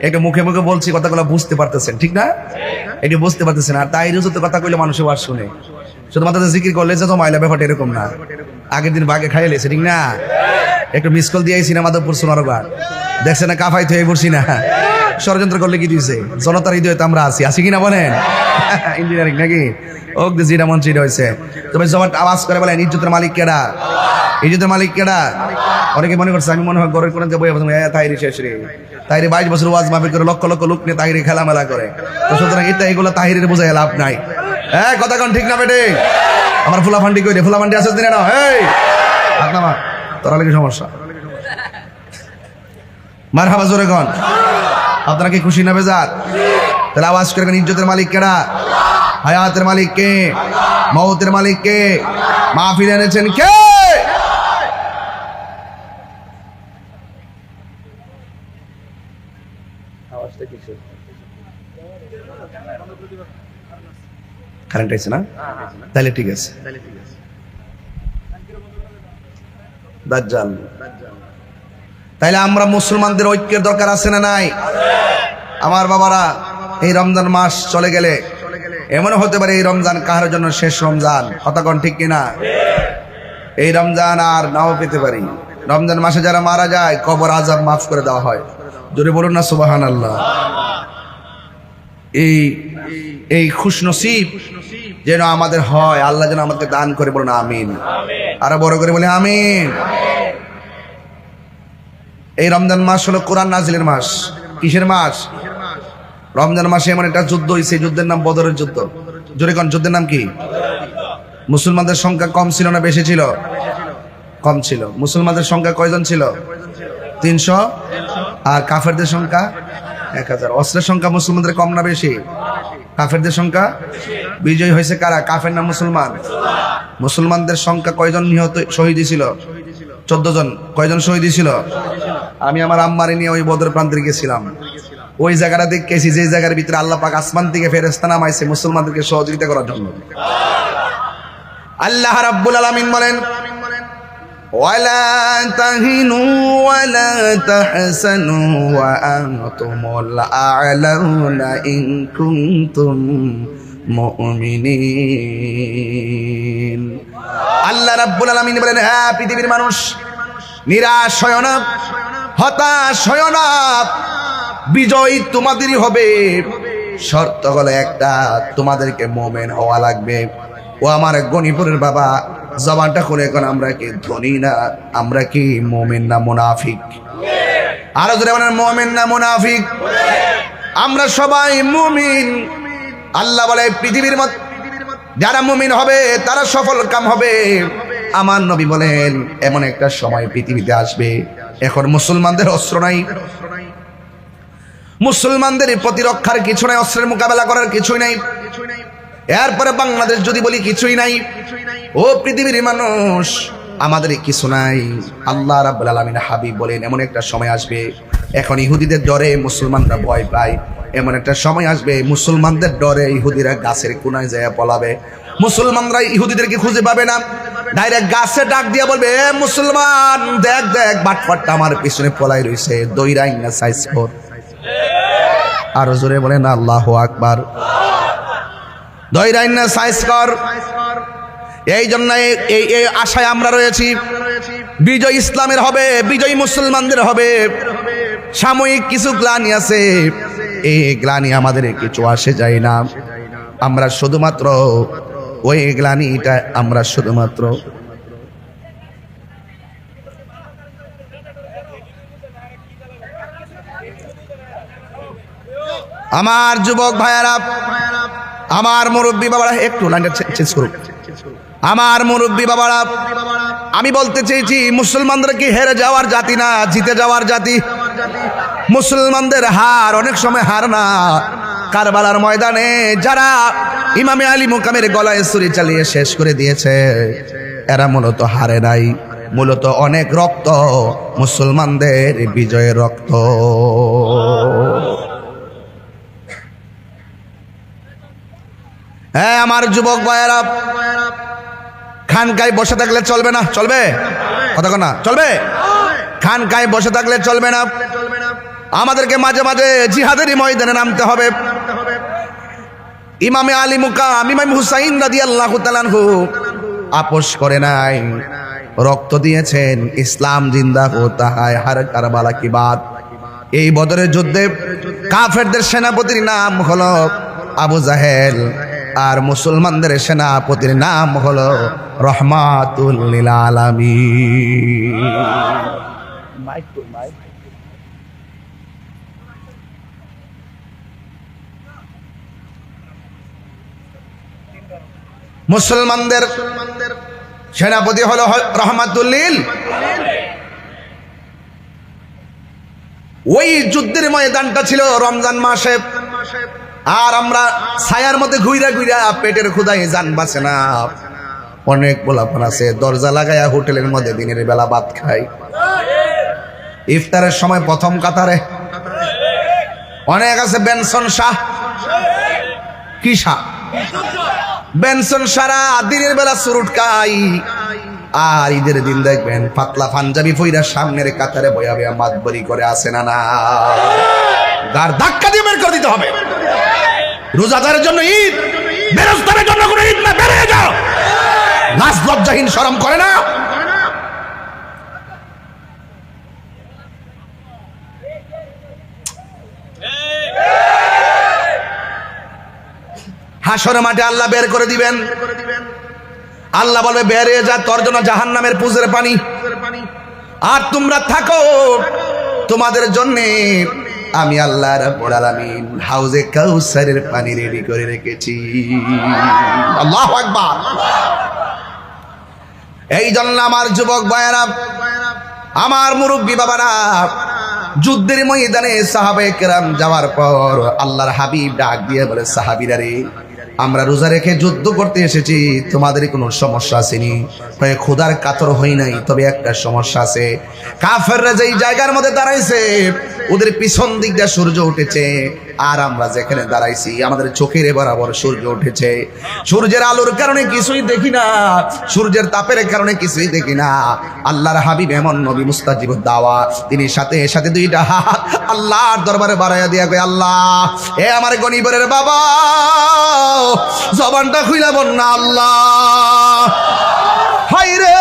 একটু মুখে মুখে বলছি, কথাগুলো বুঝতে পারতেছেন ঠিক না? একটু বুঝতে পারতেছেন। আর তাই রুজুতে কথা কইলে মানুষের ওয়াজ শুনে, শুধুমাত্র জিকির করলে যে তো মাইলা, ব্যাপারটা এরকম না। আগের দিন বাগে খাইয়ে লেছে ঠিক না? একটু মিস কল দিয়ে সিনেমা মাধবপুর সোনারগাঁ দেখছে না, কাফাই থেকে পড়ছি না, ষড়যন্ত্র করলে কি দিয়েছে? জনতার হৃদয়ে তো আমরা আছি কিনা বলেন? ইঞ্জিনিয়ারিং নাকি ওক যেটা মন সেটা হয়েছে। তবে জবান আওয়াজ করে বলেন, ইজ্জতের মালিক কেডা? ইজ্জতের মালিক কেডা? অনেকে মনে করছে আমি মনে হয় ঘরের কোন বই তাইরি শেষ রে, তাইরে 22 বছর ওয়াজ মাহফিল করে লক্ষ লক্ষ লোক নিয়ে তাইরে খেলামেলা করে। তো সুতরাং এগুলো তাহিরের বোঝায় লাভ নাই। হ্যাঁ, কথা কোন ঠিক না বেটে? আমার ফুলাফান্ডি কই রে? ফুলাফান্ডি আছে দিনে না? এই আপনামা তোরা লাগে সমস্যা। মারহাবা জোরে কোন। আপনারা কি খুশি না বেজার? তাহলে আওয়াজ করে ইজ্জতের মালিক কেডা? হায়াতের মালিক কে? মওতের মালিক কে? মাহফিল এনেছেন কে? কারেন্ট আছে না? তাহলে ঠিক আছে। দাজ্জাল। তাইলে আমরা মুসলমানদের ঐক্যের দরকার আছে না নাই? আমার বাবারা, এই রমজান মাস চলে গেলে এমনও হতে পারে এই রমজান কাহার জন্য শেষ রমজান। কথা কোন ঠিক কিনা? এই রমজান আর নাও পেতে পারি। রমজান মাসে যারা মারা যায়, কবর আযাব মাফ করে দেওয়া হয়। জোরে বলুন না সুবহানাল্লাহ। এই খুশনসিব যেন আমাদের হয়, আল্লাহ যেন আমাদেরকে দান করে, বলুন আমিন। আরো বড় করে বলে আমিন। এই রমজান মাস হলো কোরআন নাজিলের মাস। কিসের মাস? রমজান মাসে এমন একটা যুদ্ধ হয়েছে, যুদ্ধের নাম বদরের যুদ্ধ। জোরে কোন, যুদ্ধের নাম কি? মুসলমানদের সংখ্যা কম ছিল না বেশি ছিল? কম ছিল। মুসলমানদের সংখ্যা কয়জন ছিল? 300। আর কাফেরদের সংখ্যা 1000। অস্ত্রের সংখ্যা মুসলমানদের কম না বেশি? কাফেরদের সংখ্যা। বিজয়ী হয়েছে কারা? কাফের না মুসলমান? মুসলমানদের সংখ্যা কয়জন নিহত শহীদ ছিল? 14 জন। কয়জন শহীদ ছিল? আমি আমার আম্মারে নিয়ে ওই বদর প্রান্তে গেছিলাম। ওই জায়গাটা দেখেছি যে জায়গার ভিতরে আল্লাহ পাক আসমান থেকে ফেরেশতা নামাইছে মুসলমানদেরকে সহযোগিতা করার জন্য। আল্লাহ রাব্বুল আলামিন বলেন, ওয়ালা তাহিনু ওয়ালা তাহসানু ওয়া আনতুমুল আ'লাউনা ইন কুনতুম মুমিনিন। আল্লাহ রাব্বুল আলামিন বলেন, হ্যাঁ পৃথিবীর মানুষ, নিরাশ হয় না, হতাশ হয় না, বিজয় তোমাদেরই হবে। শর্ত হলো একটা, তোমাদেরকে মুমিন হওয়া লাগবে। ও আমার গণিপুরের বাবা, জবানটা খুলে এখন আমরা কি ধনী না, আমরা কি মুমিন না মুনাফিক? আরো জোরে বলেন মুমিন না মুনাফিক? আমরা সবাই মুমিন। আল্লাহ বলে পৃথিবীর মধ্যে যারা মুমিন হবে তারা সফল কাম হবে। আমার নবী বলেন এমন একটা সময় পৃথিবীতে আসবে, এখন মুসলমানদের অস্ত্র নাই, মুসলমানদের প্রতিরক্ষার কিছু নাই, অস্ত্রের মোকাবেলা করার কিছুই নাই। এরপরে বাংলাদেশ যদি বলি কিছুই নাই, ও পৃথিবীর মানুষ আমাদের কিছু নাই। আল্লাহ রাব্বুল আলামিন হাবিব বলেন এমন একটা সময় আসবে, এখন ইহুদিদের ডরে মুসলমানরা ভয় পায়। এমন একটা সময় আসবে মুসলমানদের ডরে ইহুদিরা গাছের কোনায় যায় পলাবে। মুসলমানরা ইহুদিদেরকে খুঁজে পাবে না, ডাইরেক্ট গাছে ডাক দিয়ে বলবে এ মুসলমান দেখ দেখ বাটপাটটা আমার পিছনে পলাই রইছে, দইরাই না সাইজ কর। আরো জোরে বলেন আল্লাহু আকবার। দইরাই না সাইজ কর। এই জন্য এই আশায় আমরা রয়েছি, বিজয় ইসলামের হবে, বিজয় মুসলমানদের হবে। সাময়িক কিছু গ্লানি আছে, এই গ্লানি আমাদের কিছু আসে যায় না। আমরা শুধুমাত্র ওই গ্লানিটা আমরা শুধুমাত্র আমার যুবক ভাইয়ারা, আমার মুরব্বী বাবারা, একটু লাইনটা চেঞ্জ করুন। আমার মুরব্বী বাবারা, আমি বলতে চেয়েছি মুসলমানদের কি হেরে যাওয়ার জাতি না, জিতে যাওয়ার জাতি। মুসলমানদের হার অনেক সময় হার না, কারবালার ময়দানে যারা ইমামে আলী মুকামের গলায় ছুরি চালিয়ে শেষ করে দিয়েছে, এরা মূলত হারে নাই, মূলত অনেক রক্ত মুসলমানদের বিজয়ের রক্ত। হ্যাঁ আমার যুবক ভাইয়েরা, খানকায় বসে থাকলে চলবে না। চলবে? কথা না চলবে? খানকায় বসে থাকলে চলবে না, আমাদেরকে মাঝে মাঝে জিহাদেরই ময়দানে নামতে হবে। ইমামে আলী মুকাম ইমাম হুসাইন রাদিয়াল্লাহু তাআলা আনহু আপোষ করে নাই, রক্ত দিয়েছেন। ইসলাম জিন্দা হোতা হয় হর কারবালা কি বাত। এই বদরের যুদ্ধে কাফেরদের সেনাপতির নাম হলো আবু জাহেল, আর মুসলমানদের সেনাপতির নাম হলো রহমাতুল লিল আলামিন। মুসলমানদের সেনাপতি হলো রহমাতুল লিল। ওই যুদ্ধের ময়দানটা ছিল রমজান মাসে, আর আমরা ছায়ার মধ্যে ঘুইরা ঘুইরা পেটের ক্ষুধায় জান বাঁচে না। অনেক পোলাপান আছে দরজা লাগায়া হোটেলের মধ্যে দিনের বেলা ভাত খায়, ইফতারের সময় প্রথম কাতারে। অনেক আছে বেনসন শাহ, কি শাহ? বেনসন সারা দিনের বেলা সুরুট খাই, আর ঈদের দিন দেখবেন পাতলা পাঞ্জাবি পইরা সামনের কাতারে বয়া বয়া মাতবরি করে আসে না না, গার ধাক্কা দিয়ে বের করে দিতে হবে। রোজাদারের জন্য ঈদ, বেরোজগারের জন্য কোনো ঈদ না, বেরিয়ে যাও। লাজ লজ্জাহীন শরম করে না? হাসর মাঠে আল্লাহ বের করে দিবেন। আল্লাহ বলবে বেরিয়ে যা, তোর জন্য জাহান্নামের পুজের পানি, আর তোমরা থাকো, তোমাদের জন্য আমি আল্লাহ রাব্বুল আলামিন হাউজে কাউসারের পানি রেডি করে রেখেছি। আল্লাহু আকবার। এই জন্য আমার যুবক ভাইয়েরা, আমার মুরব্বী বাবারা, যুদ্ধের ময়দানে সাহাবায়ে কেরাম যাওয়ার পর আল্লাহর হাবিব ডাক দিয়ে বলে, সাহাবীরা রে, আমরা রোজা রেখে যুদ্ধ করতে এসেছি, তোমাদের কোনো সমস্যা আসেনি? ক্ষুধার কাতর হই নাই, তবে একটা সমস্যা আছে। কাফেররা যেই জায়গার মধ্যে দাঁড়াইছে ওদের পিছন দিক দিয়ে সূর্য উঠেছে, আর আমরা যেখানে দাঁড়াইছি আমাদের চোখের বরাবর সূর্য উঠেছে। সূর্যের আলোর কারণে কিছুই দেখি না, সূর্যের তাপের কারণে কিছুই দেখি না। আল্লাহর হাবিব এমন নবী মুস্তাজিবুদ দাওয়া, তিনি সাথে সাথে দুইটা হাত আল্লাহর দরবারে বাড়াইয়া দিয়া কয়, আল্লাহ এ আমার গনিবরের বাবা, জবানটা খুইলা বল না, আল্লাহ হায়রে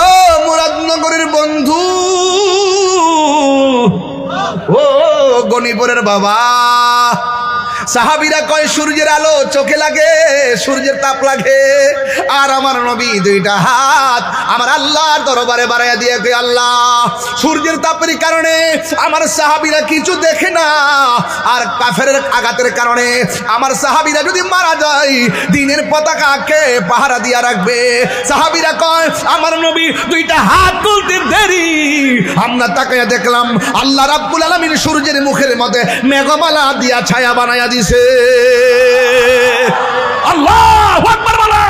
ও মুরাদনগরের বন্ধু, ও গনিপুরের বাবা, সাহাবীরা কয় সূর্যের আলো চোখে লাগে, সূর্যের তাপ লাগে। আর আমার নবী দুইটা হাত আমার আল্লাহর দরবারে বাড়াইয়া দিয়ে কয়, আল্লাহ সূর্যের তাপের কারণে আমার সাহাবীরা কিছু দেখে না, আর কাফেরের আঘাতের কারণে আমার সাহাবীরা যদি মারা যায় দ্বীনের পতাকাকে পাহারা দিয়া রাখবে। সাহাবীরা কয় আমার নবী দুইটা হাত তুলতে দেরি, আমরা তাকাইয়া দেখলাম আল্লাহ রাব্বুল আলামিন সূর্যের মুখের মধ্যে মেঘমালা দিয়া ছায়া বানাইয়া দিছে। আল্লাহু আকবার বলে।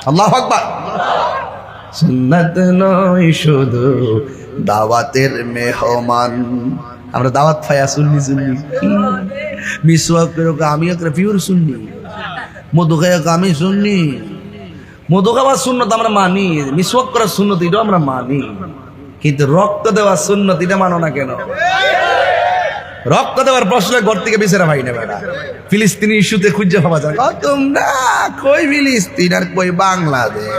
আল্লাহু আকবার। সুন্নাত নয় শুধু দাওয়াতের মেহমান। আমরা দাওয়াত পাইয়া শুননি মিসওয়াক করে আমি একটা পিওর শুননি, মধু খাই আমি শুননি। মধু খাওয়ার সুন্নত আমরা মানি, মিসওয়াক করার সুন্নত এটাও আমরা মানি, কিন্তু রক্ত দেওয়ার সুন্নত এটা মানো না কেন? রক্ত দেওয়ার প্রশ্ন ঘর থেকে বিচারা ভাই না বেটা। ফিলিস্তিনি ইস্যুতে খুঁজে পাওয়া যায় তোমরা কই ফিলিস্তিন আর কই বাংলাদেশ।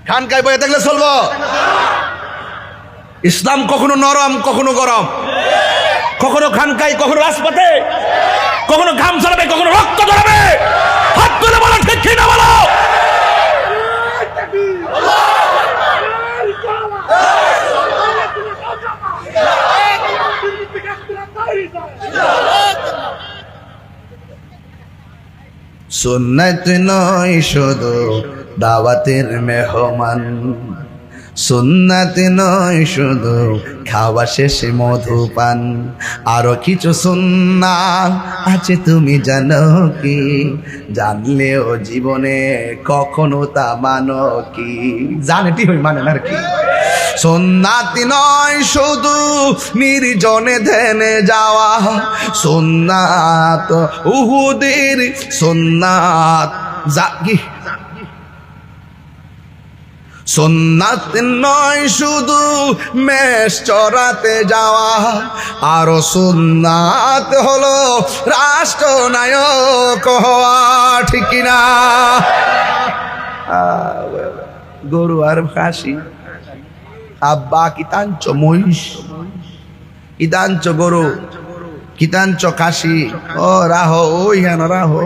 খানকায় বয়ে থাকলে চলবো? ইসলাম কখনো নরম কখনো গরম, কখনো খানকায় কখনো রাজপথে, কখনো ঘাম ছড়াবে কখনো রক্ত ঝরাবে। হাত তুলে বলো ঠিক কি না বলো? সুন্নাত নয় শুধু দাওয়াতের মেহমান, সুন্নাত নয় শুধু খাওয়া শেষে মধুপান, আরো কিছু সুন্নাত আছে তুমি জানো কি? জানলেও জীবনে কখনো তা মানো কি? জানেটি হই মানে না কি? সুন্নাত নয় শুধু নির্জনে ধ্যানে যাওয়া, সুন্নাত উহুদের সুন্নাত জাগি। সুন্নাত নয় শুধু মেষ চড়াতে যাওয়া, আরো সুন্নাত হলো রাষ্ট্রনায়ক হওয়া, ঠিক কিনা? গরু আর খাসি, আব্বা কিতাঞ্চ মহিষ, কিতাঞ্চ গরু, কিতাঞ্চ খাসি, ও রাহো ওই হেন রাহো।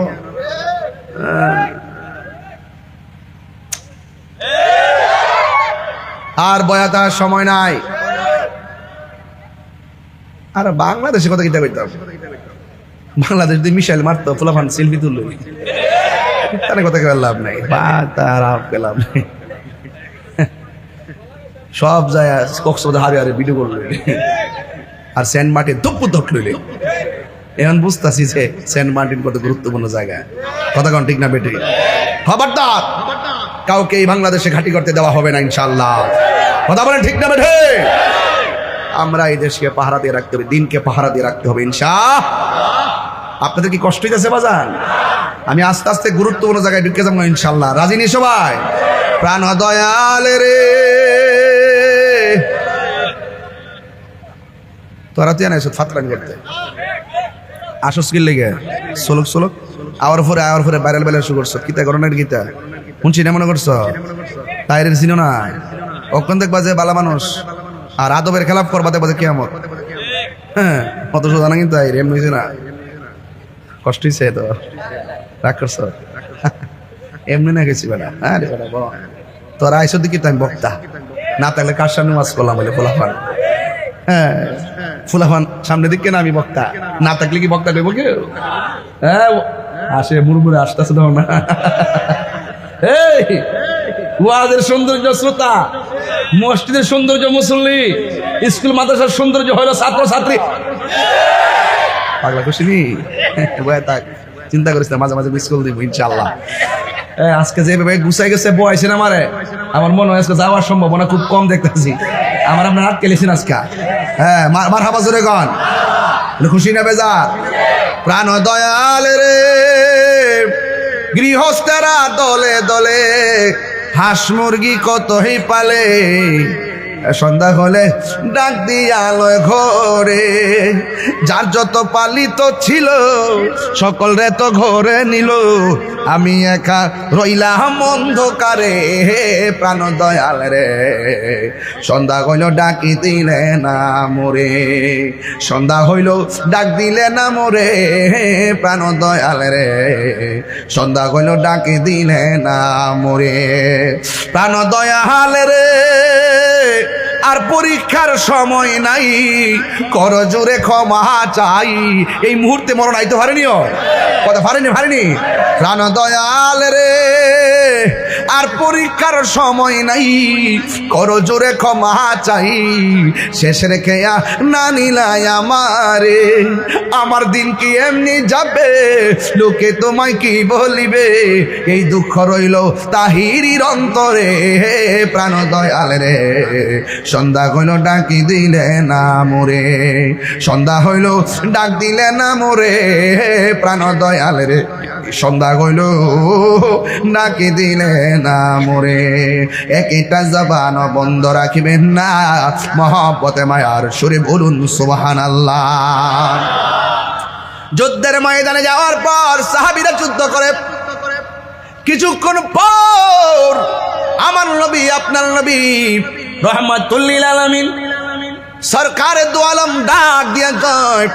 আর বয়াতার সময় নাই। আর বাংলাদেশে কথা কিতা কইতাম, বাংলাদেশ যদি মিসাইল মারতো ফুলাফান সেলফি তুললো, তার কথা কেউ লাভ নাই, বা তার লাভ নাই। সব যায় কক্সবাজার হারে হারে ভিডিও করলো, আর সেন্ট মার্টিন ধপ্পু ধপ লইলে। এখন বুঝতেছি যে সেন্ট মার্টিন কত গুরুত্বপূর্ণ জায়গা। কথা কোন ঠিক না বেটি? খবরদার কাউকে এই বাংলাদেশে ঘাঁটি করতে দেওয়া হবে না ইনশাআল্লাহ। কথা বলেন ঠিক না বেঠে? আমরা এই দেশকে পাহারা দিয়ে রাখতে হবে, দিনকে পাহারা দিয়ে রাখতে হবে ইনশাআল্লাহ। আপনাদের কি কষ্ট হইতেছে বাজান? আমি আস্তে আস্তে গুরুত্বপূর্ণ জায়গায় ঢুকে যাবো ইনশাআল্লাহ। রাজি নি সবাই? প্রাণ দয়াল রে তোরা তুই আনাইছ ফাতরান করতে আসস কি লেগে সোলক সোলক আওয়ার পরে বাইরেল বেলা শুরু করছো। কিতা করোনার গীতা শুনছি না মনে করছো? তাইরের চিনো না? অক্ষণ দেখবা যে বালা মানুষ আর আদবের খেলাফ করবা দেখবা যে কিয়ামত। হ্যাঁ অত সোজা না কিন্তু এমনি হয়েছে না, কষ্ট হয়েছে তো রাগ করছো এমনি না গেছি বেলা। হ্যাঁ রে বেলা বল তোরা আইসো দেখি তো আমি বক্তা না থাকলে কার সামনে মাছ করলাম বলে ফুলাফান। হ্যাঁ ফুলাফান সামনে দিকে না আমি বক্তা, না থাকলে কি বক্তা দেবো কেউ? হ্যাঁ আসে মুড়মুড়ে আসতেছে তখন না। এই ওয়াজের সৌন্দর্য শ্রোতা, মসজিদের সৌন্দর্য মুসল্লি, স্কুল মাদ্রাসার সৌন্দর্য হলো ছাত্র ছাত্রী। পাগলা খুশি থাক, চিন্তা করিস না, মাঝে মাঝে মিস কল দিব ইনশাআল্লাহ। আজকে যেভাবে গুছাই গেছে বয়সে না মারে, আমার মনে হয় আজকে যাওয়ার সম্ভাবনা খুব কম দেখতেছি। আমার আপনার আটকে লেছেন আজকে। হ্যাঁ মারহাবা জোরে গান, খুশি না বেজার? প্রাণ দয়াল রে গৃহস্থেরা দলে দলে হাঁস মুরগি কতই পালে, সন্ধ্যা হলে ডাক দিয়া লয় ঘরে, যার যত পালিত ছিল সকল রে তো ঘরে নিল, আমি একা রইলাম অন্ধকারে প্রাণ দয়াল রে। সন্ধ্যা হইল ডাকি দিলে না মোরে, সন্ধ্যা হইল ডাক দিলে না মোরে প্রাণ দয়াল রে। সন্ধ্যা হইল ডাকি দিলে না মোরে প্রাণ দয়াল রে। আর পরীক্ষার সময় নাই, কর জোরে ক্ষমা চাই। এই মুহূর্তে মরণ আইতে পারেনিও, কথা পারেনি প্রাণ দয়াল রে। আর পরীক্ষার সময় নাই, কর জোরে ক্ষমা চাই। শেষ রেখে না নিলাই আমারে, আমার দিন কি এমনি যাবে, লোকে তোমায় কি বলিবে। এই দুঃখ রইল তাহিরির অন্তরে প্রাণ দয়াল রে। সন্ধ্যা হইল ডাকি দিলে না মোরে, সন্ধ্যা হইল ডাক দিলে না মোরে প্রাণ দয়াল রে। সন্ধ্যা হইল ডাকি দিলে না মোরে। একটা জবান বন্ধ রাখিবেন না, মহব্বতে মায়ার সুরে বলুন সুবহানাল্লাহ। যুদ্ধের ময়দানে যাওয়ার পর সাহাবীরা যুদ্ধ করে, কিছুক্ষণ পর আমার নবী, আপনার নবী রহমাতুল লিল আলামিন সরকারে দু আলম ডাক দিয়া কয়,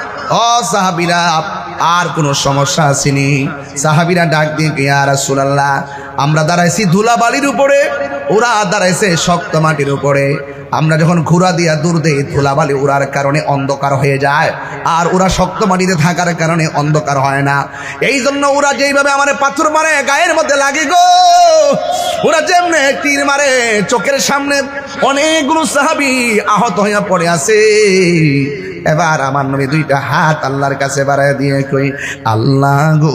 ও সাহাবীরা আর কোন সমস্যা আসেনি? সাহাবীরা ডাক দিয়ে ইয়া রাসূলুল্লাহ, আমরা দাঁড়াইছি ধুলাবালির উপরে, ওরা দাঁড়াইছে শক্ত মাটির উপরে। আমরা যখন ঘোড়া দিয়া দূর দেই, ধুলাবালি ওরার কারণে অন্ধকার হয়ে যায়, আর ওরা শক্ত মাটিতে থাকার কারণে অন্ধকার হয় না। এই জন্য ওরা যেইভাবে আমার পাথর মারে গায়ের মধ্যে লাগে গো, ওরা যেমনে তীর মারে, চোখের সামনে অনেকগুলো সাহাবী আহত হইয়া পড়ে আছে। এবার আমার নবী দুইটা হাত আল্লাহর কাছে বাড়ায় দিয়ে কই, আল্লাহ গো,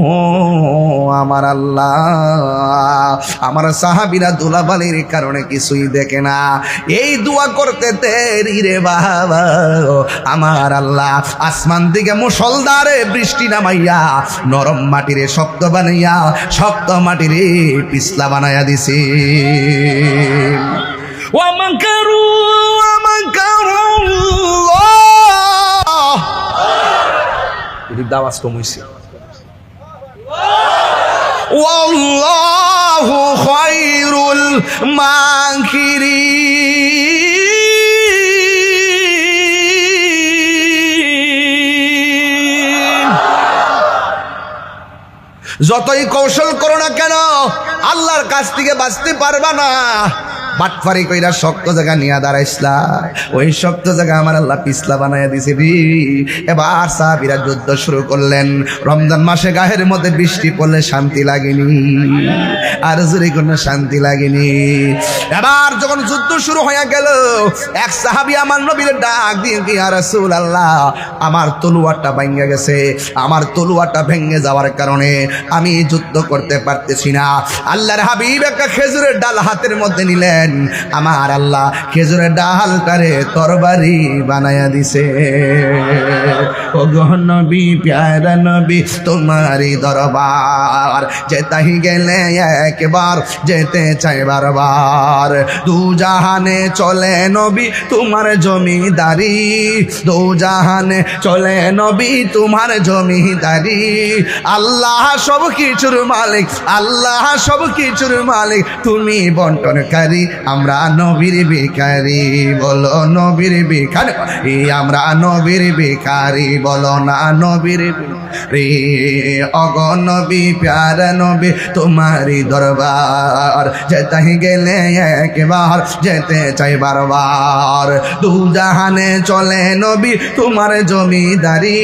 ও আমার আল্লাহ, আমার সাহাবীরা ধুলাবালির কারণে কিছুই দেখে না, এই দোয়া করতে দেরি রে বাবা। আমার আল্লাহ আসমান থেকে মুষলধারে বৃষ্টি নামাইয়া নরম মাটিরে শক্ত বানাইয়া, শক্ত মাটিরে পিছলা বানাইয়া দিছে। ওয়ামাকারু দাওয়াজ কম হইছে। ওয়াল্লাহু খায়রুল মাকিরিন। যতই কৌশল করো না কেন, আল্লাহর কাছ থেকে বাঁচতে পারবা না। বাটফারি কইরা শক্ত জায়গা নিয়ে দাঁড়াইছলা, ওই শক্ত জায়গা আমার আল্লাহ পিছলা বানাইয়া দিছে রে। এবার সাহাবীরা যুদ্ধ শুরু করলেন। রমজান মাসে গায়ের মধ্যে বৃষ্টি পড়লে শান্তি লাগেনি, আর জোরে কোনো শান্তি লাগেনি। এবার যখন যুদ্ধ শুরু হয়ে গেল, এক সাহাবী আমার নবীর ডাক দিয়ে, ইয়া রাসূলুল্লাহ, আমার তলোয়ারটা ভেঙে গেছে, আমার তলোয়ারটা ভেঙে যাওয়ার কারণে আমি যুদ্ধ করতে পারতেছি না। আল্লাহর হাবিব একটা খেজুরের ডাল হাতের মধ্যে নিলেন, আমার আল্লাহ খেজুরের ডালটারে তরবারি বানায়া দিছে। ও গো নবী, প্যারা নবী, তোমারই দরবার যেতাই গেলে একবার, যেতে চাই বারবার। দু জাহানে চলে নবী তোমার জমিদারি, দু জাহানে চলে নবী তোমার জমিদারি। আল্লাহ সব কিছুর মালিক, আল্লাহ সব কিছুর মালিক, তুমি বন্টনকারী, আমরা নবীর ভিখারি। বলো নবীর ভিখারি, আমরা নবীর ভিখারি, বলো না নবীর রে। অগ নবী, প্যারা নবী, তোমারই দরবার যেতাই গেলে একবার, যেতে চাই বারবার। দু জাহানে চলে নবী তোমার জমিদারি,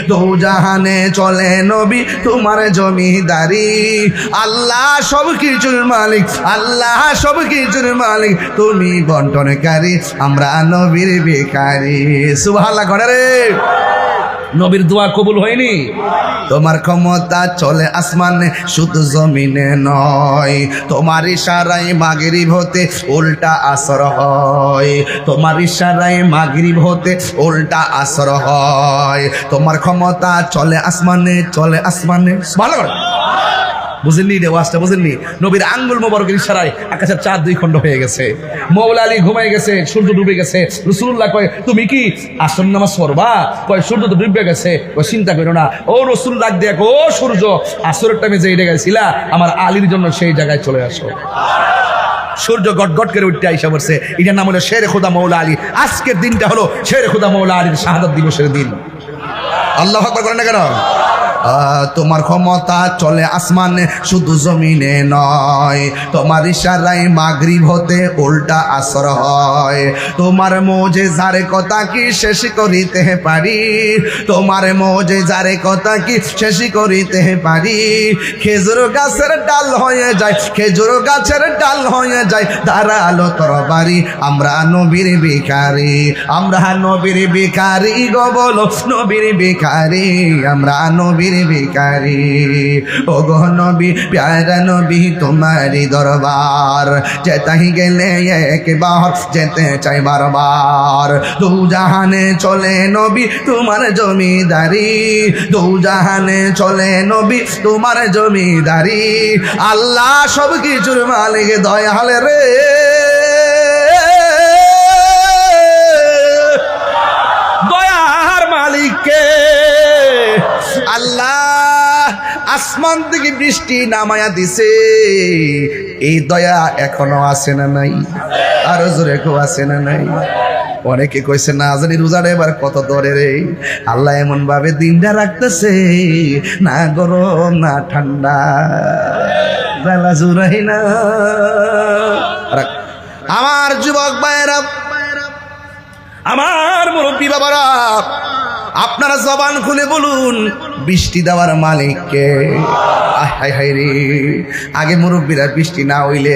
দু জাহানে চলে নবী তোমার জমিদারি। আল্লাহ সব কিছুর মালিক, আল্লাহ সব কিছুর মালিক, তুমি বন্টনকারী, আমরা নবীর ভিখারি। সুবহানাল্লাহ করে রে। নবীর দোয়া কবুল হয়নি? তোমার ক্ষমতা চলে আসমানে, শুধু জমিনে নয়। তোমার ইশারায় মাগরিব হতে উল্টা আসর হয়, তোমার ইশারায় মাগরিব হতে উল্টা আসর হয়। তোমার ক্ষমতা চলে আসমানে, চলে আসমানে। ভালো করে বুঝেননি রে ওয়াজটা, বুঝেননি? নবীর আঙ্গুল মোবারকের ইশারায় আকাশের চাঁদ 2 খণ্ড হয়ে গেছে, মৌলা আলী ঘুমাই গেছে, সূর্য ডুবে গেছে। রাসূলুল্লাহ কয় তুমি কি আসর নামাজ পড়বা? কয় সূর্য তো ডুবে গেছে। কয় চিন্তা করো না। ও রাসূল ডাক দিয়ে ও সূর্য, আসরের টাইমে যে জায়গায় ছিলা আমার আলীর জন্য সেই জায়গায় চলে আসো। সূর্য গটগট করে উঠতে আইসা পড়ছে। এটার নাম হলো শেরে খুদা মৌলা আলী। আজকের দিনটা হলো শেরে খুদা মৌলা আলীর শাহাদাত দিবসের দিন। আল্লাহু আকবার করেন না কেন? তোমার ক্ষমতা চলে আসমানে শুধু জমিনে নয়, তোমার ইশারায় মাগরিব হতে উল্টা আসর হয়। তোমার মুজিজার কথা কি শেষ করিতে পারি? তোমার মুজিজার কথা কি শেষ করিতে পারি? খেজুর গাছের ডাল হয়ে যায়, খেজুর গাছের ডাল হয়ে যায় দাঁড়ালো তরবারি। আমরা নবীর ভিখারি, আমরা নবীর ভিখারি গো বলো নবীর ভিখারি, আমরা নবীর ভিখারি। ও গো নবী প্যারা নবী তোমারি দরবার, যেতাই গেলে একবার যেতে চাই বারবার। দু জাহানে চলে নবী তোমার জমিদারি, দু জাহানে চলে নবী তোমার জমিদারি। আল্লাহ সব কিছুর মালিক দয়াল রে, দয়ার মালিককে আল্লাহ আসমান থেকে বৃষ্টি নামায়া দিছে। এই দয়া এখনো আছে না নাই? আরো জোরে কেউ আছে না নাই? অনেকে কইছে না জানি রোজাটা এবার কত দরে রে। আল্লাহ এমন ভাবে দিনটা রাখতেছে, না গরম না ঠান্ডা, বেলা জুড়াই না। আমার যুবক ভাইয়েরা, আমার মুরব্বী বাবারা, আপনারা জবান খুলে বলুন বৃষ্টি দেওয়ার মালিককে। হাই হাই রে, আগে মুরব্বীরা বৃষ্টি না হইলে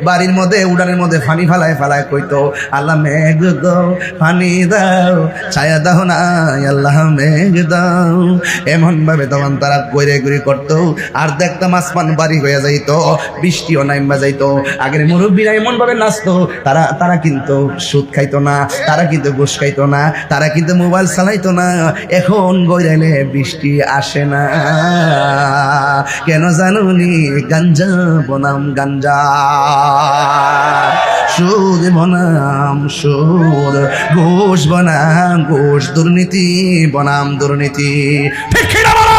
বাড়ির মধ্যে উড়ানের মধ্যে পানি ফালায় ফালায় কইতো আল্লাহ মেঘ দাও, পানি দাও, ছায়া দাও না আল্লাহ মেঘ দাও। এমন ভাবে তখন তারা গড়ে গড়ি করতো, আর দেখতাম আসমান বাড়ি হয়ে যাইতো, বৃষ্টিও নাইমা যাইতো। আগের মুরব্বীরা এমন ভাবে নাচতো, তারা কিন্তু সুদ খাইতো না, তারা কিন্তু ঘুষ খাইতো না, তারা কিন্তু মোবাইল চালাইতো না। এখন গড়াইলে বৃষ্টি আসে না কেন জানুনি? গাঞ্জা বনাম গাঞ্জা, সুদ বনাম সুদ, ঘুষ বনাম ঘুষ, দুর্নীতি বনাম দুর্নীতি। ঠিক কি না বলো?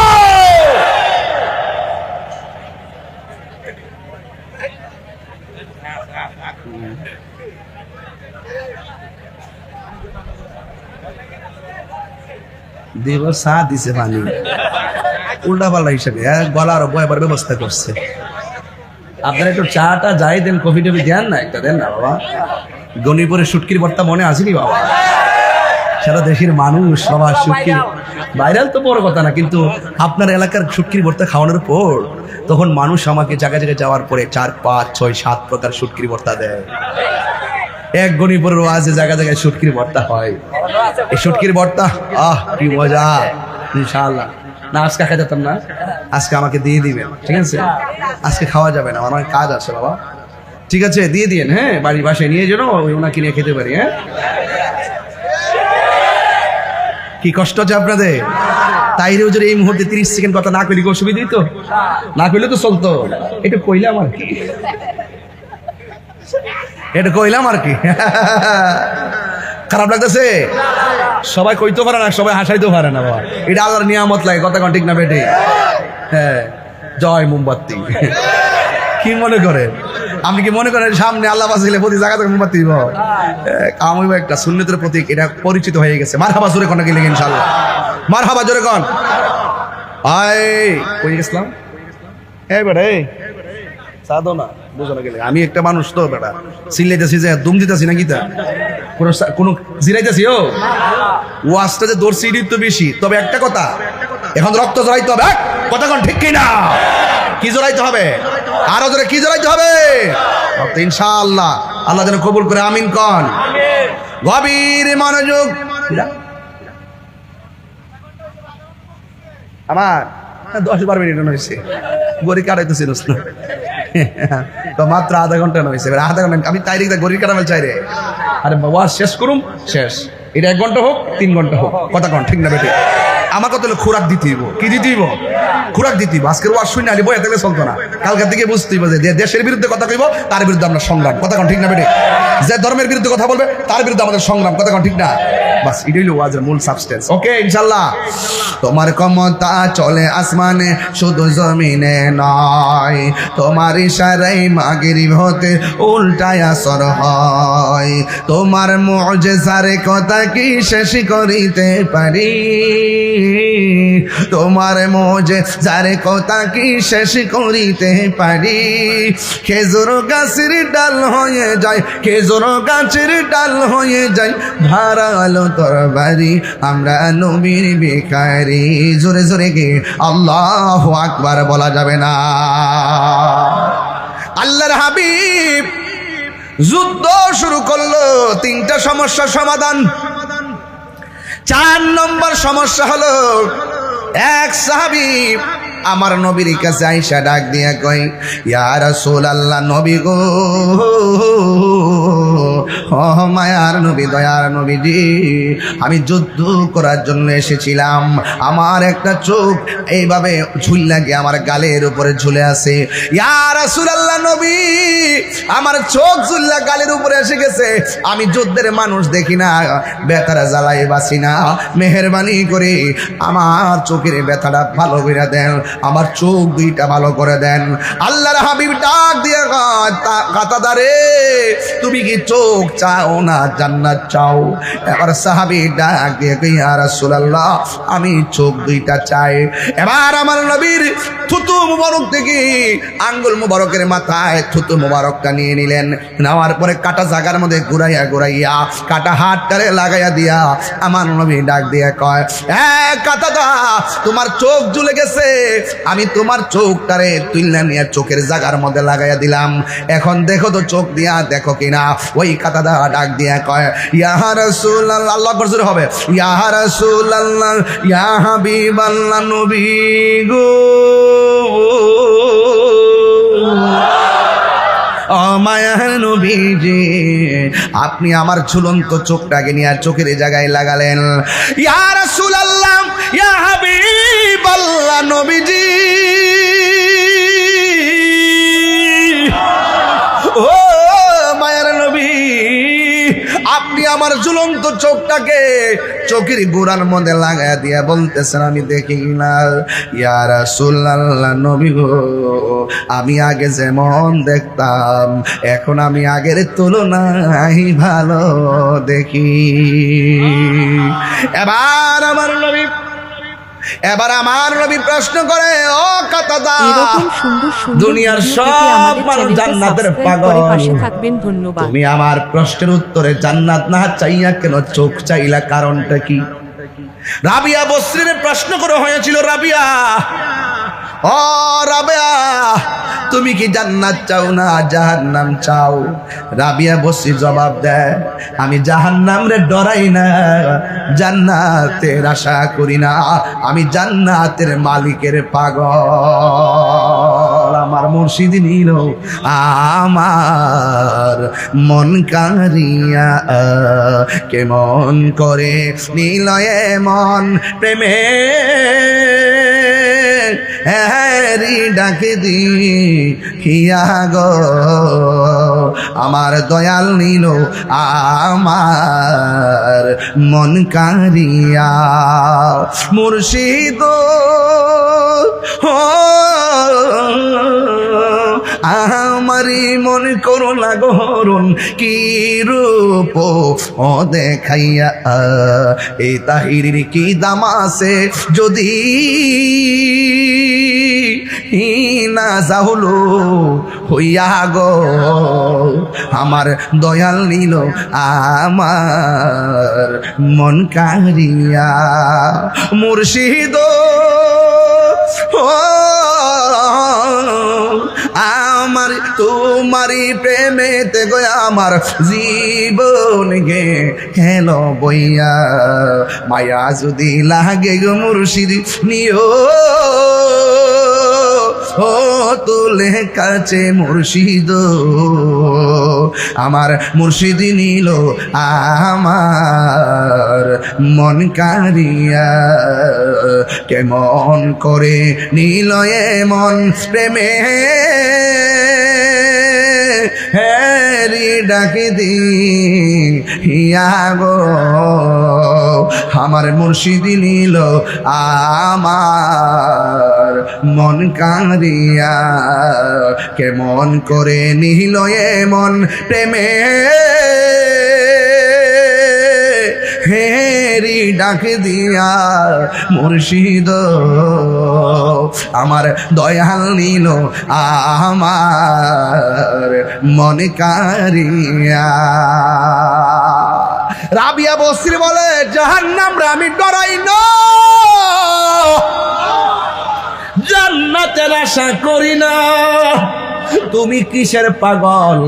দেব চা দিছে পানি উল্টা পাল্টা হিসাবে গলার বয়াবার ব্যবস্থা করছে। আপনারা একটু চাটা যাই দেন, কফি টফি দেন না, একটা দেন না বাবা। গণিপুরের শুটকির ভর্তা মনে আসেনি বাবা? সারা দেশের মানুষ সবার শুটকির ভাইরাল তো বড় কথা না, কিন্তু আপনার এলাকার শুটকির ভর্তা খাওয়ানোর পর তখন মানুষ আমাকে জায়গায় জায়গায় যাওয়ার পরে 4, 5, 6, 7 প্রকার শুটকির ভর্তা দেয়। এক গণিপুরের ওয়াজে জায়গায় জায়গায় শুটকির ভর্তা হয়। এই শুটকির ভর্তা কি মজা! ইনশাআল্লাহ না আজকে খাই যেতাম না, আজকে আমাকে দিয়ে দিবেন, ঠিক আছে? আজকে খাওয়া যাবে না, আমার অনেক কাজ আছে বাবা, ঠিক আছে? দিয়ে দিন, হ্যাঁ, বাড়ির বাসায় নিয়ে যেন ওনাকে নিয়ে খেতে পারি। হ্যাঁ, কি কষ্ট হচ্ছে আপনাদের? তাইরে হুজুর এই মুহূর্তে 30 সেকেন্ড কথা না কইলে অসুবিধা হইতো? না কইলে তো চলতো, এটা কইলাম আর কি, এটা কইলাম আর কি। খারাপ লাগতেছে? সবাই কইতে পারে না, সবাই হাসাইতে পারে না বাবা, এটা আল্লাহর নিয়ামত লাগে, কথা ঠিক না বেটে? হ্যাঁ, জয় মোমবাতি। কি মনে করে? আপনি কি মনে করেন সামনে আল্লাহ বাঁচাইলে প্রতি জায়গা থেকে মোমবাতি দিব? আমি একটা সুন্নতের প্রতীক, এটা পরিচিত হয়ে গেছে। মারহাবা জোরে কোন গেলে ইনশাআল্লাহ, মারহাবা জোরে কোন। আয় কই গেছিলাম? এই বেটা এই সাদো না বুঝানো গেলে আমি একটা মানুষ তো বেটা, চিল্লাইতেছি যে দুম দিতেছি না গীতা কোন জিরাইতেছি। ও ওয়াজটা যে দৌড় সিঁড়ি তো বেশি, তবে একটা কথা, এখন রক্ত জড়াইতে হবে। কথা কোন ঠিক কিনা? কি জড়াইতে হবে? আরো জোরে কি জড়াইতে হবে? রক্ত, ইনশাআল্লাহ। আল্লাহ যেন কবুল করে, আমিন কন। গভীর মনোযোগ। আমার 10-12 মিনিট হয়েছে, গড়ি কাটাইতেছিল তো মাত্র আধা ঘন্টা হয়েছে। আধা ঘন্টা আমি তাই গড়ি কাটাবেল চাই রে। আরে বাবা শেষ করুম, শেষ। এটা 1 ঘন্টা হোক 3 ঘন্টা হোক, কথা কন ঠিক না বেটে? আমাকে তো খোরাক দিতেইব। কি দিতেইব? খোরাক দিতেইব। আজকের ওয়াজ শুনে আলি বইয়া থাকলে চলতো না, কালকে থেকে বুঝতেইব যে দেশের বিরুদ্ধে কথা কইব তার বিরুদ্ধে আমরা সংগ্রাম। কথা কোন ঠিক না বেটে? যে ধর্মের বিরুদ্ধে কথা বলবে তার বিরুদ্ধে আমাদের সংগ্রাম। কথা কোন ঠিক না? বাস এটাই হলো ওয়াজের মূল সাবস্টেন্স। ওকে ইনশাআল্লাহ। তোমার ক্ষমতা চলে আসমানে শুধু জমিনে নয়, তোমার ইশারায় মাগরিব হতে উল্টায় আসর হয়, তোমার মুজিজার কথা কি শেষ করিতে পারি, তোমার মুজিজার কথা কি শেষ করিতে পারি। খেজুর গাছের ডাল হয়ে যায়, খেজুর গাছের ডাল হয়ে যায় ধারালো তরবারি, আমরা নবীর ভিখারি। জোরে জোরে গে আল্লাহু আকবার বলা যাবে না? আল্লাহর হাবিব যুদ্ধ শুরু করলো, তিনটা সমস্যার সমাধান। 4 নম্বর সমস্যা হলো, এক সাহাবী আমার নবীর কাছে আইসা ডাক দিয়া কই, ইয়া রাসূলুল্লাহ, নবী গো, ও মায়ার নবী, দয়ার নবীজি, আমি যুদ্ধ করার জন্য এসেছিলাম, আমার একটা চোখ এইভাবে ঝুল লাগে আমার গালের উপরে ঝুলে আছে। ইয়া রাসূলুল্লাহ, নবী, আমার চোখ ঝুল্লা গালের উপরে এসে গেছে, আমি যুদ্ধের মানুষ দেখি না, ব্যথাটা জ্বালাই বাসি না, মেহেরবানি করে আমার চোখের ব্যথাটা ভালো করে দেন, আমার চোখ দুইটা ভালো করে দেন। আল্লাহর হাবিব ডাক দিয়ে কাতাদারে, তুমি কি চোখ চাও না জান্নাত চাও? এবার সাহাবী ডাক দিয়ে কই, ইয়া রাসূলুল্লাহ, আমি চোখ দুইটা চাই। এবার আমার নবীর থুতু মুবারক থেকে আঙ্গুল মুবারকের মাথায় থুতু মুবারকটা নিয়ে নিলেন, নেওয়ার পরে কাটা জায়গার মধ্যে ঘুরাইয়া ঘুরাইয়া কাটা হাতটারে লাগাইয়া দিয়া আমার নবী ডাক দিয়ে কয়, কাতাদা, তোমার চোখ ঝুলে গেছে, আমি তোমার চোখটারে তুইলা নিয়ে চোখের জায়গার মধ্যে লাগাইয়া দিলাম, এখন দেখো তো চোখ দিয়া দেখো কিনা। ওই কাতাদা ডাক দিয়া কয়, ইয়া রাসূলুল্লাহ, আল্লাহু আকবার জোরে হবে, ইয়া রাসূলুল্লাহ, ইয়া হাবিবাল্লাহ, নবী গো, ও মায়ার নবীজি, আপনি আমার ঝুলন্ত চোখটাকে নিয়ে চোখের জায়গায় লাগালেন। ইয়া রাসূলুল্লাহ, ইয়া হাবিবাল্লাহ, নবীজি, ও মায়ার নবী, আপনি আমার ঝুলন্ত চোখটাকে চোখের গোড়ার মধ্যে লাগাইয়া দিয়া বলতেছেন, আমি দেখি না। ইয়া রাসূলুল্লাহ, নবী গো, আমি আগে যেমন দেখতাম এখন আমি আগের তুলনায় ভালো দেখি। এবার আমার নবী প্রশ্ন করে, ও কাতাদা, এরকম সুন্দর সুন্দর দুনিয়ার ভিডিও সব পেতে আমাদের মানুষ চ্যানেলটি জান্নাতের সাবস্ক্রাইব পাগল, করে পাশে থাকবেন। ধন্যবাদ। তুমি আমার প্রশ্নের উত্তরে জান্নাত না চাইয়া কেন চোখ চাইলা, কারণটা কি? রাবিয়া বসরিনের প্রশ্ন করা হয়েছিল, রাবিয়া, ও রাবিয়া, তুমি কি জান্নাত চাও না জাহান্নাম চাও? রাবিয়া বসরি জবাব দেয়, আমি জাহান্নাম রে ডরাই না, জান্নাতের আশা করি না, আমি জান্নাতের মালিকের পাগল। আমার মুর্শিদ নিল আমার মন কারিয়া, কেমন করে নিল মন প্রেমে হ্যারি ডাকে দি হিয়া গো, আমার দয়াল নিল আমার মন কারিয়া। মুর্শিদ আমারি মন করো না গরণ, কি রূপ ও দেখাইয়া, এই তাহিরির কি দাম আছে যদি না যাহলো হইয়া গো, আমার দয়াল নিল আমার মন কারিয়া। মুর্শিদ আমার তোমারি প্রেমেতে গো আমার জীবন গে হেল বইয়া, মায়া যদি লাগে গো মুর্শিদ নিও ও তোলে কাছে মুর্শিদ, আমার মুর্শিদ নিল আমার মন কারিয়া, কেমন করে নিল এমন প্রেমে হেরি ডাকে দি হিয়া গো, আমার মুর্শিদ নিল আমার মন কারিয়া, কেমন করে নিল এমন প্রেমে হেরি ডাকে দিয়া মুর্শিদ, আমার দয়াল নিল আমার মন কারিয়া। রাবিয়া বসরি বলে জাহান্নাম রে আমি ডরাই না, জান্নাতের আশা করি না। তুমি কিসের পাগল?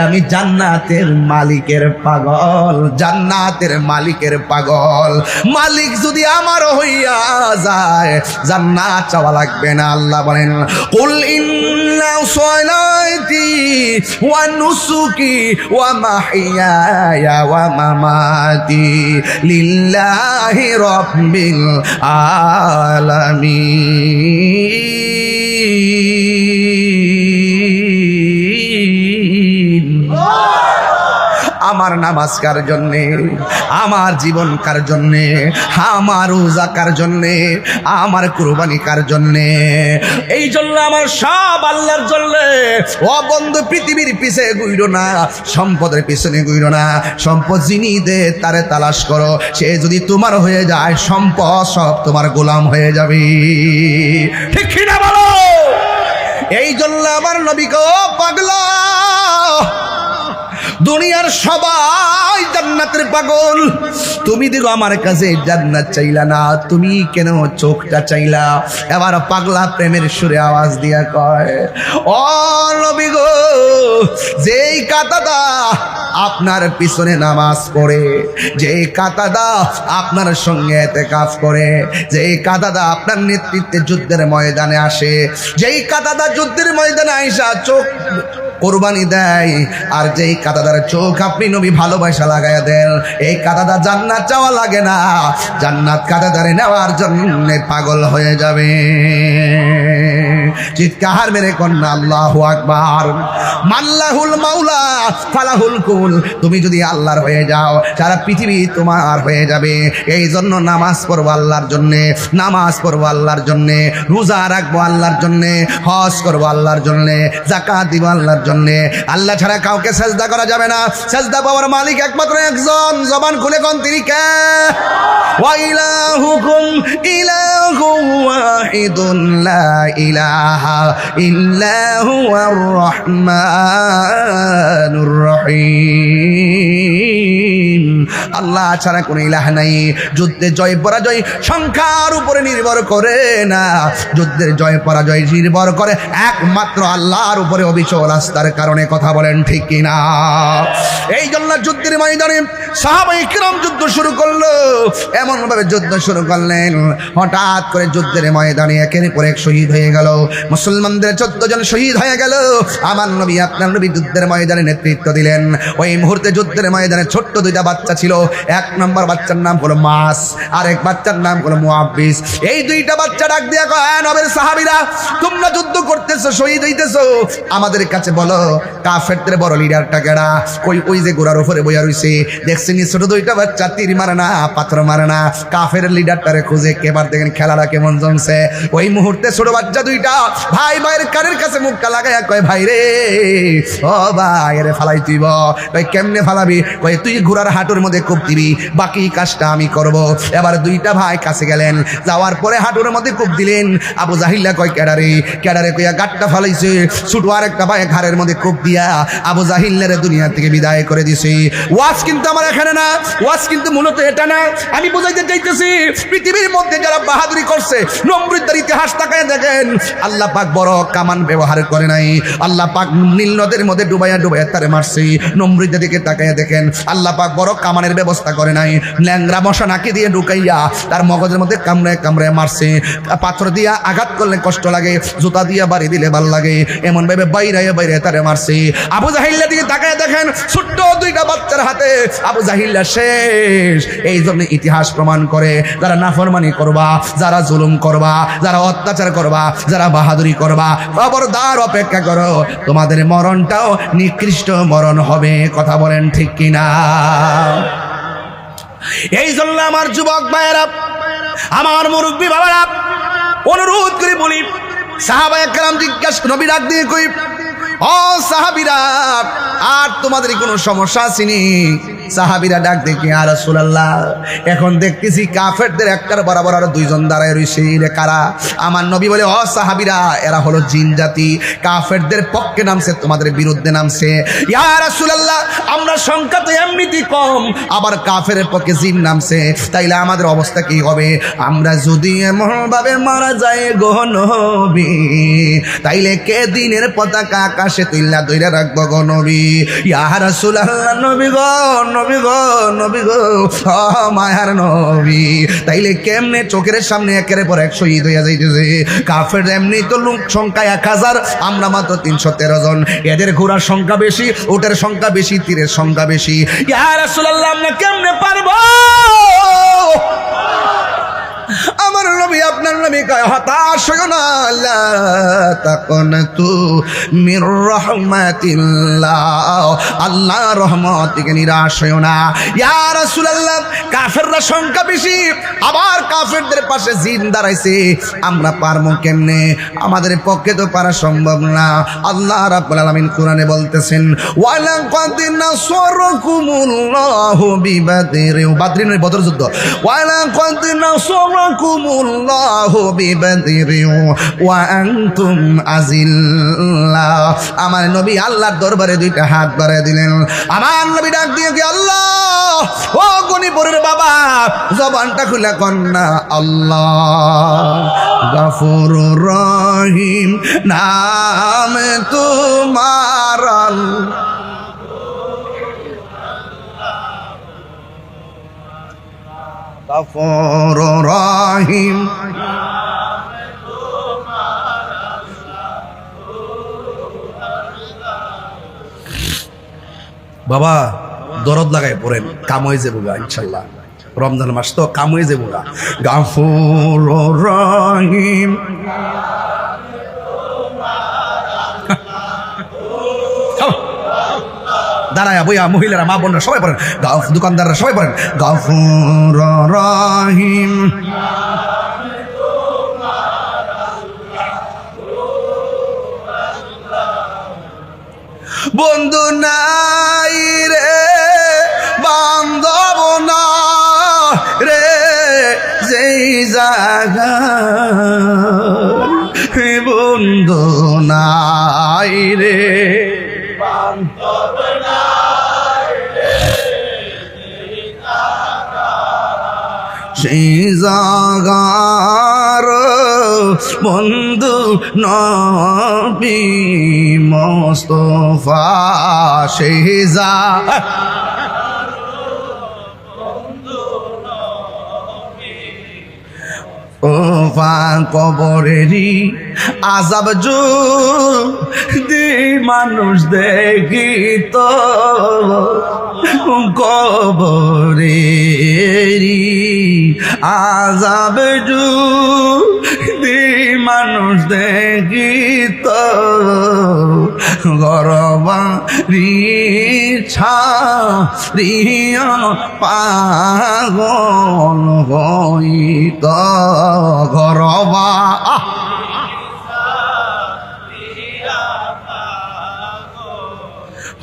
আমি জান্নাতের মালিকের পাগল, জান্নাতের মালিকের পাগল। মালিক যদি আমার হইয়া যায় জান্নাত চাওয়া লাগবে না। আল্লাহ বলেন কুল ইন্না সলাতি ওয়া নুসুকি ওয়া মাহইয়ায়া ওয়া মামাতি লিল্লাহি রাব্বিল আলামিন। আমার নামাজ কার জন্যে, আমার জীবন কার জন্যে, আমার রোজা কার জন্যে, আমার কুরবানি কার জন্যে? এই জন্য আমার সব আল্লাহর জন্যে। ও বন্ধু, পৃথিবীর পিছে ঘুরো না, সম্পদের পিছনে ঘুরো না। সম্পদ যিনি দে তারে তালাশ করো, সে যদি তোমার হয়ে যায় সম্পদ সব তোমার গোলাম হয়ে যাবে। ঠিক কি না বলো? এই জন্য আমার নবীকে পাগলা, দুনিয়ার সবাই জান্নাতের পাগল, তুমি দেখো আমার কাছে জান্নাত চাইলা না, তুমি কেন চোখটা চাইলা? এবার পাগলা প্রেমের সুরে আওয়াজ দিয়া কয় ও নবী গো, যেই কাতাদা আপনার পিছনে নামাজ পড়ে, যেই কাতাদা আপনার সঙ্গে ইতিকাফ করে, যেই কাতাদা আপনার নেতৃত্বে যুদ্ধের ময়দানে আসে, যেই কাতাদা যুদ্ধের ময়দানে আইসা চোখ কোরবানি দেয়, আর যেই কাতাদার চোখ আপনি নবী ভালোবাসা লাগাইয়া দেন, এই কাতাদা জান্নাত চাওয়া লাগে না, জান্নাত কাতাদারে নেওয়ার জন্য পাগল হয়ে যাবে। চিৎকার মেরে কন্যা আল্লাহু আকবার। মাল্লাহুল মাওলা ফালাহুল কুল। তুমি যদি আল্লাহর হয়ে যাও সারা পৃথিবী তোমার হয়ে যাবে। এই জন্য নামাজ পড়বো আল্লাহর জন্যে, নামাজ পড়বো আল্লাহর জন্যে, রোজা রাখবো আল্লাহর জন্যে, হজ করবো আল্লাহর জন্যে, যাকাত দিব আল্লাহর জন্যে। আল্লাহ ছাড়া কাউকে সেজদা করা যাবে না। সেজদা পাওয়ার মালিক একমাত্র একজন, জবান খুলে কোন তিনি কে? ওয়া ইলাহুকুম ইলাহুম ওয়াহিদুন লা ইলাহা ইল্লা হুয়ার রহমানুর রহিম। আল্লাহ ছাড়া কোনো ইলাহ নাই। যুদ্ধে জয় পরাজয় সংখ্যার উপরে নির্ভর করে না, যুদ্ধের জয় পরাজয় নির্ভর করে একমাত্র আল্লাহর উপরে অবিচল আস্থার কারণে। কথা বলেন ঠিক কিনা? এই জন্য যুদ্ধের ময়দানে সাহাবায়ে কিরাম যুদ্ধ শুরু করলো। এমন ভাবে যুদ্ধ শুরু করলেন, হঠাৎ করে যুদ্ধের ময়দানে একের পর এক শহীদ হয়ে গেল। মুসলমানদের 14 জন শহীদ হয়ে গেল। আমার নবী আপনার নবী যুদ্ধের ময়দানে নেতৃত্ব দিলেন। ওই মুহূর্তে যুদ্ধের ময়দানে ছোট্ট দুইটা বাচ্চা ছিল। এক নম্বর বাচ্চার নাম হলো মাস, আর এক বাচ্চার নাম হলো মুআব্বিস। এই দুইটা বাচ্চা ডাক দিয়া কয়, নবীর সাহাবীরা, তোমরা যুদ্ধ করতেছো, শহীদ হইতেছো, আমাদের কাছে বলো কাফেরদের বড় লিডারটা কেডা? ওই যে ঘোড়ার উপরে বইয়া রইছে, দেখছেন ছোট দুইটা বাচ্চা তীর মারে না, পাথর মারে না, কাফের লিডারটারে খুঁজে কেবার দেখেন খেলাটা কেমন জমছে। ওই মুহূর্তে ছোট বাচ্চা দুইটা ভাই ভাইয়ের কানের কাছে মুখটা লাগাইয়া কয়, ভাই রে, ও ভাই রে, ফালাই তুইব। কয় কেমনে ফালাবি? কয় তুই ঘোড়ার হাঁটুর মধ্যে কোপ দিবি, বাকি কাজটা আমি করব। এবার দুইটা ভাই কাছে গেলেন, যাওয়ার পরে হাঁটুর মধ্যে কোপ দিলেন। আবু জাহিল্লা কয় কেডারে? কেডারে কইয়া গাটটা ফালাইছে। ছোট আর একটা ভাই ঘাড়ের মধ্যে কোপ দিয়া আবু জাহিল্লারে দুনিয়া থেকে বিদায় করে দিছে। ওয়াজ কিন্তু আমার এখানে না, ওয়াজ কিন্তু মূলত এটা না। আমি বুঝাইতে চাইতেছি, পৃথিবীর মধ্যে যারা বাহাদুরি করছে, নমরুদের ইতিহাস তাকায় দেখেন, আল্লাহ পাক বড় কামান ব্যবহার করে নাই। আল্লাহ পাক নীল নদের মধ্যে ডুবাইয়া ডুবাইয়া তারে মারছে। নমরুদের দিকে তাকায় দেখেন, আল্লাহ পাক বড় কামানের ব্যবস্থা করে নাই, ল্যাংরা মশা নাকি দিয়ে ঢুকাইয়া তার মগজের মধ্যে কামড়ে কামড়ে মারছে। পাথর দিয়া আঘাত করলে কষ্ট লাগে, জুতা দিয়া বাড়ি দিলে ভাল লাগে, এমন ভাবে বাইরে বাইরে তারে মারছে। আবু জাহিল্লা দিকে তাকায় দেখেন ছোট্ট দুইটা বাচ্চার হাতে আবু জাহিল্লা শেষ। এই জন্য ইতিহাস প্রমাণ করে যারা নাফরমানি করবা, যারা জুলুম করবা, যারা অত্যাচার করবা, যারা বাহাদুরি করবা, খবরদার অপেক্ষা করো, তোমাদের মরণটাও নিকৃষ্ট মরণ হবে। কথা বলেন ঠিক কিনা? এই জন্য আমার যুবক ভাইয়েরা, আমার মুরব্বী বাবারা, অনুরোধ করে বলি, সাহাবায়ে কেরাম জিজ্ঞাসা, নবী ডাক দিয়ে কই, ও সাহাবীরা, আর তোমাদের কোনো সমস্যা আসেনি? সাহাবীরা ডাক দেখি, ইয়া রাসূলুল্লাহ, এখন দেখতেছি কাফেরদের একটার বরাবর আর দুইজন দাঁড়ায় রইছে, রে কারা? আমার নবী বলে, ও সাহাবীরা, এরা হলো জিন জাতি, কাফেরদের পক্ষে নামছে, তোমাদের বিরুদ্ধে নামছে। ইয়া রাসূলুল্লাহ, আমরা সংখ্যা তো এমনিতেই কম, আবার কাফেরের পক্ষে জিন নামছে, তাইলে আমাদের অবস্থা কি হবে? আমরা যদি এমন ভাবে মারা যায় গো নবী, তাইলে কে দিনের পতাকা আকাশে তুইলা ধইরা রাখবো গো নবী? ইয়া রাসূলুল্লাহ, নবী গো, নবী গো, নবী গো, মায়ার নবী, তাইলে কেমনে চোখের সামনে একের পর এক শহীদ হইয়া যাইতেছে? কাফের এমনি তো লোক সংখ্যা 1000, আমরা মাত্র 313 জন, এদের ঘোড়ার সংখ্যা বেশি, উটের সংখ্যা বেশি, তীরের সংখ্যা বেশি। ইয়া রাসূলুল্লাহ, আমরা কেমনে পারবো? আমার নবী, আপনার নবী কয়, হতাশ হইও না, লা তাকুনতু মির রাহমাতিল্লাহ, আল্লাহর রহমত থেকে নিরাশ হইও না। ইয়া রাসূলুল্লাহ, কাফেররা সংখ্যা বেশি, আবার কাফেরদের পাশে জিন দাঁড়াইছে, আমরা পারবো কেমনে? আমাদের পক্ষে তো পারা সম্ভব না। আল্লাহ রাব্বুল আলামিন কোরআনে বলতেছেন, ওয়ালাকাদ নাসারাকুমুল্লাহু বিবাদরিন, বাদরিনের বদর যুদ্ধ, ওয়ালাকাদ নাসারাকুমুল্লাহু বিবাদরিন ওয়া আনতুম আযিল্লা। আমার নবী আল্লাহর দরবারে দুইটা হাত বাড়ায় দিলেন। আমার নবী ডাক দিয়ে কি, আল্লাহ, ও গনিপুরের বাবা, জবানটা খুলে কন্যা, আল্লাহ গফুরুর রহিম নাম তোমার, গফুরুর রহিম। বাবা দরদ লাগাই পড়েন, কাম হয়ে যাবো গা ইনশাল্লাহ, রমজান মাস তো কাম হয়ে যাবো গা। গফুরুর রহিম, দাঁড়ায় বইয়া মহিলারা, মা বোনরা সবাই পড়েন, দোকানদাররা সবাই পড়েন, গফুরুর রহিম। বন্ধু নাই রে, বান্ধব না রে, যেই জায়গা বন্ধু নাই রে, বান্ধব নাই রে, সেই জাগার বন্ধু নবী মুস্তাফা, সেই জাগার ওফা কবরেরই আযাব যদি মানুষ দেখিত, কবরেরই আযাব যদি মানুষ দেখিত, গরবারি ছাড়িয়া পাগল হইত, গরবা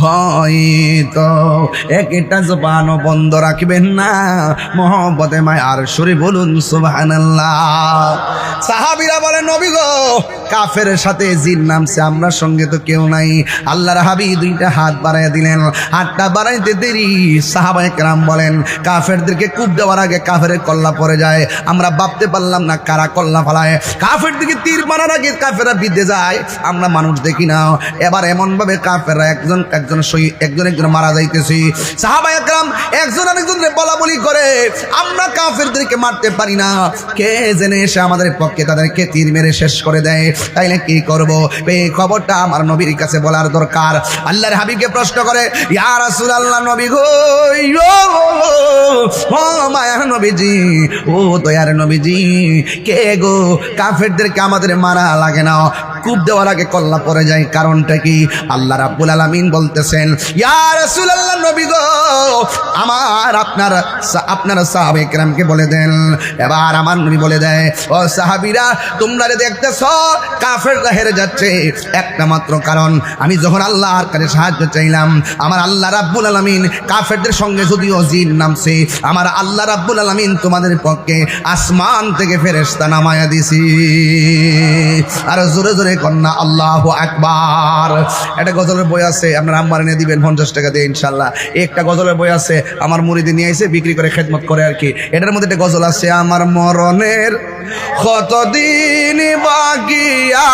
হয়তো। একটা জবানও বন্ধ রাখবেন না, মোহব্বতে মায়ার সুরে বলুন সুবহানাল্লাহ। সাহাবীরা বলেন, নবী গো, কাফের সাথে জিন নামছে, আমরা সঙ্গে তো কেউ নাই। আল্লাহর হাবিব দুইটা হাত বাড়াইয়া দিলেন, হাতটা বাড়াইতে দেরি সাহাবায়ে কেরাম বলেন, কাফেরদেরকে কূপ দেওয়ার আগে কাফেরের কল্লা পড়ে যায়, আমরা ভাবতে পারলাম না কারা কল্লা ফালায়। কাফের দিকে তীর মারার আগে কাফেররা বিদ্ধে যায়, আমরা মানুষ দেখি না। এবার এমন ভাবে কাফেররা একজন একজন শহীদ, একজন মারা যাইতেছি। সাহাবায়ে কেরাম একজন আরেকজনের বলাবলি করে, আমরা কাফেরদেরকে মারতে পারি না, কে জেনে এসে আমাদের পক্ষে তাদেরকে তীর মেরে শেষ করে দেয়, তাইলে কি করব? এই খবরটা আমার নবীর কাছে বলার দরকার। আল্লাহর হাবিবকে প্রশ্ন করে, ইয়া রাসূলুল্লাহ, নবী গো, ও মায়ার নবীজি, ও দয়ার নবীজি, কে গো কাফেরদেরকে আমাদের মারা লাগে না, কূপ দেওয়ার আগে কল্লা পড়ে যায়, কারণটা কি? আল্লাহ রাব্বুল আলামিন বলতেছেন, ইয়া রাসূলুল্লাহ, নবী গো, আমার আপনার সাহাবায়ে কেরামকে বলে দেন। এবার আমার নবী বলে দেয়, ও সাহাবীরা, তোমরা দেখতেছ কাফেররা হেরে যাচ্ছে, একটা মাত্র কারণ, আমি যখন আল্লাহর কাছে সাহায্য চাইলাম, আমার আল্লাহ রাব্বুল আলামিন কাফেরদের সঙ্গে যদিও জিন নামছে, আমার আল্লাহ রাব্বুল আলামিন তোমাদের পক্ষে আসমান থেকে ফেরেশতা নামায়া দিছি। আর জোরে জোরে কন্যা আল্লাহু আকবার। একটা গজলের বই আছে, আপনার আম্মার এনে দিবেন 50 টাকা দিয়ে ইনশাল্লাহ। একটা গজলের বই আছে, আমার মুরিদি নিয়ে এসে বিক্রি করে খেদমত করে আর কি। এটার মধ্যে একটা গজল আছে, আমার মরণের কতদিন বাকি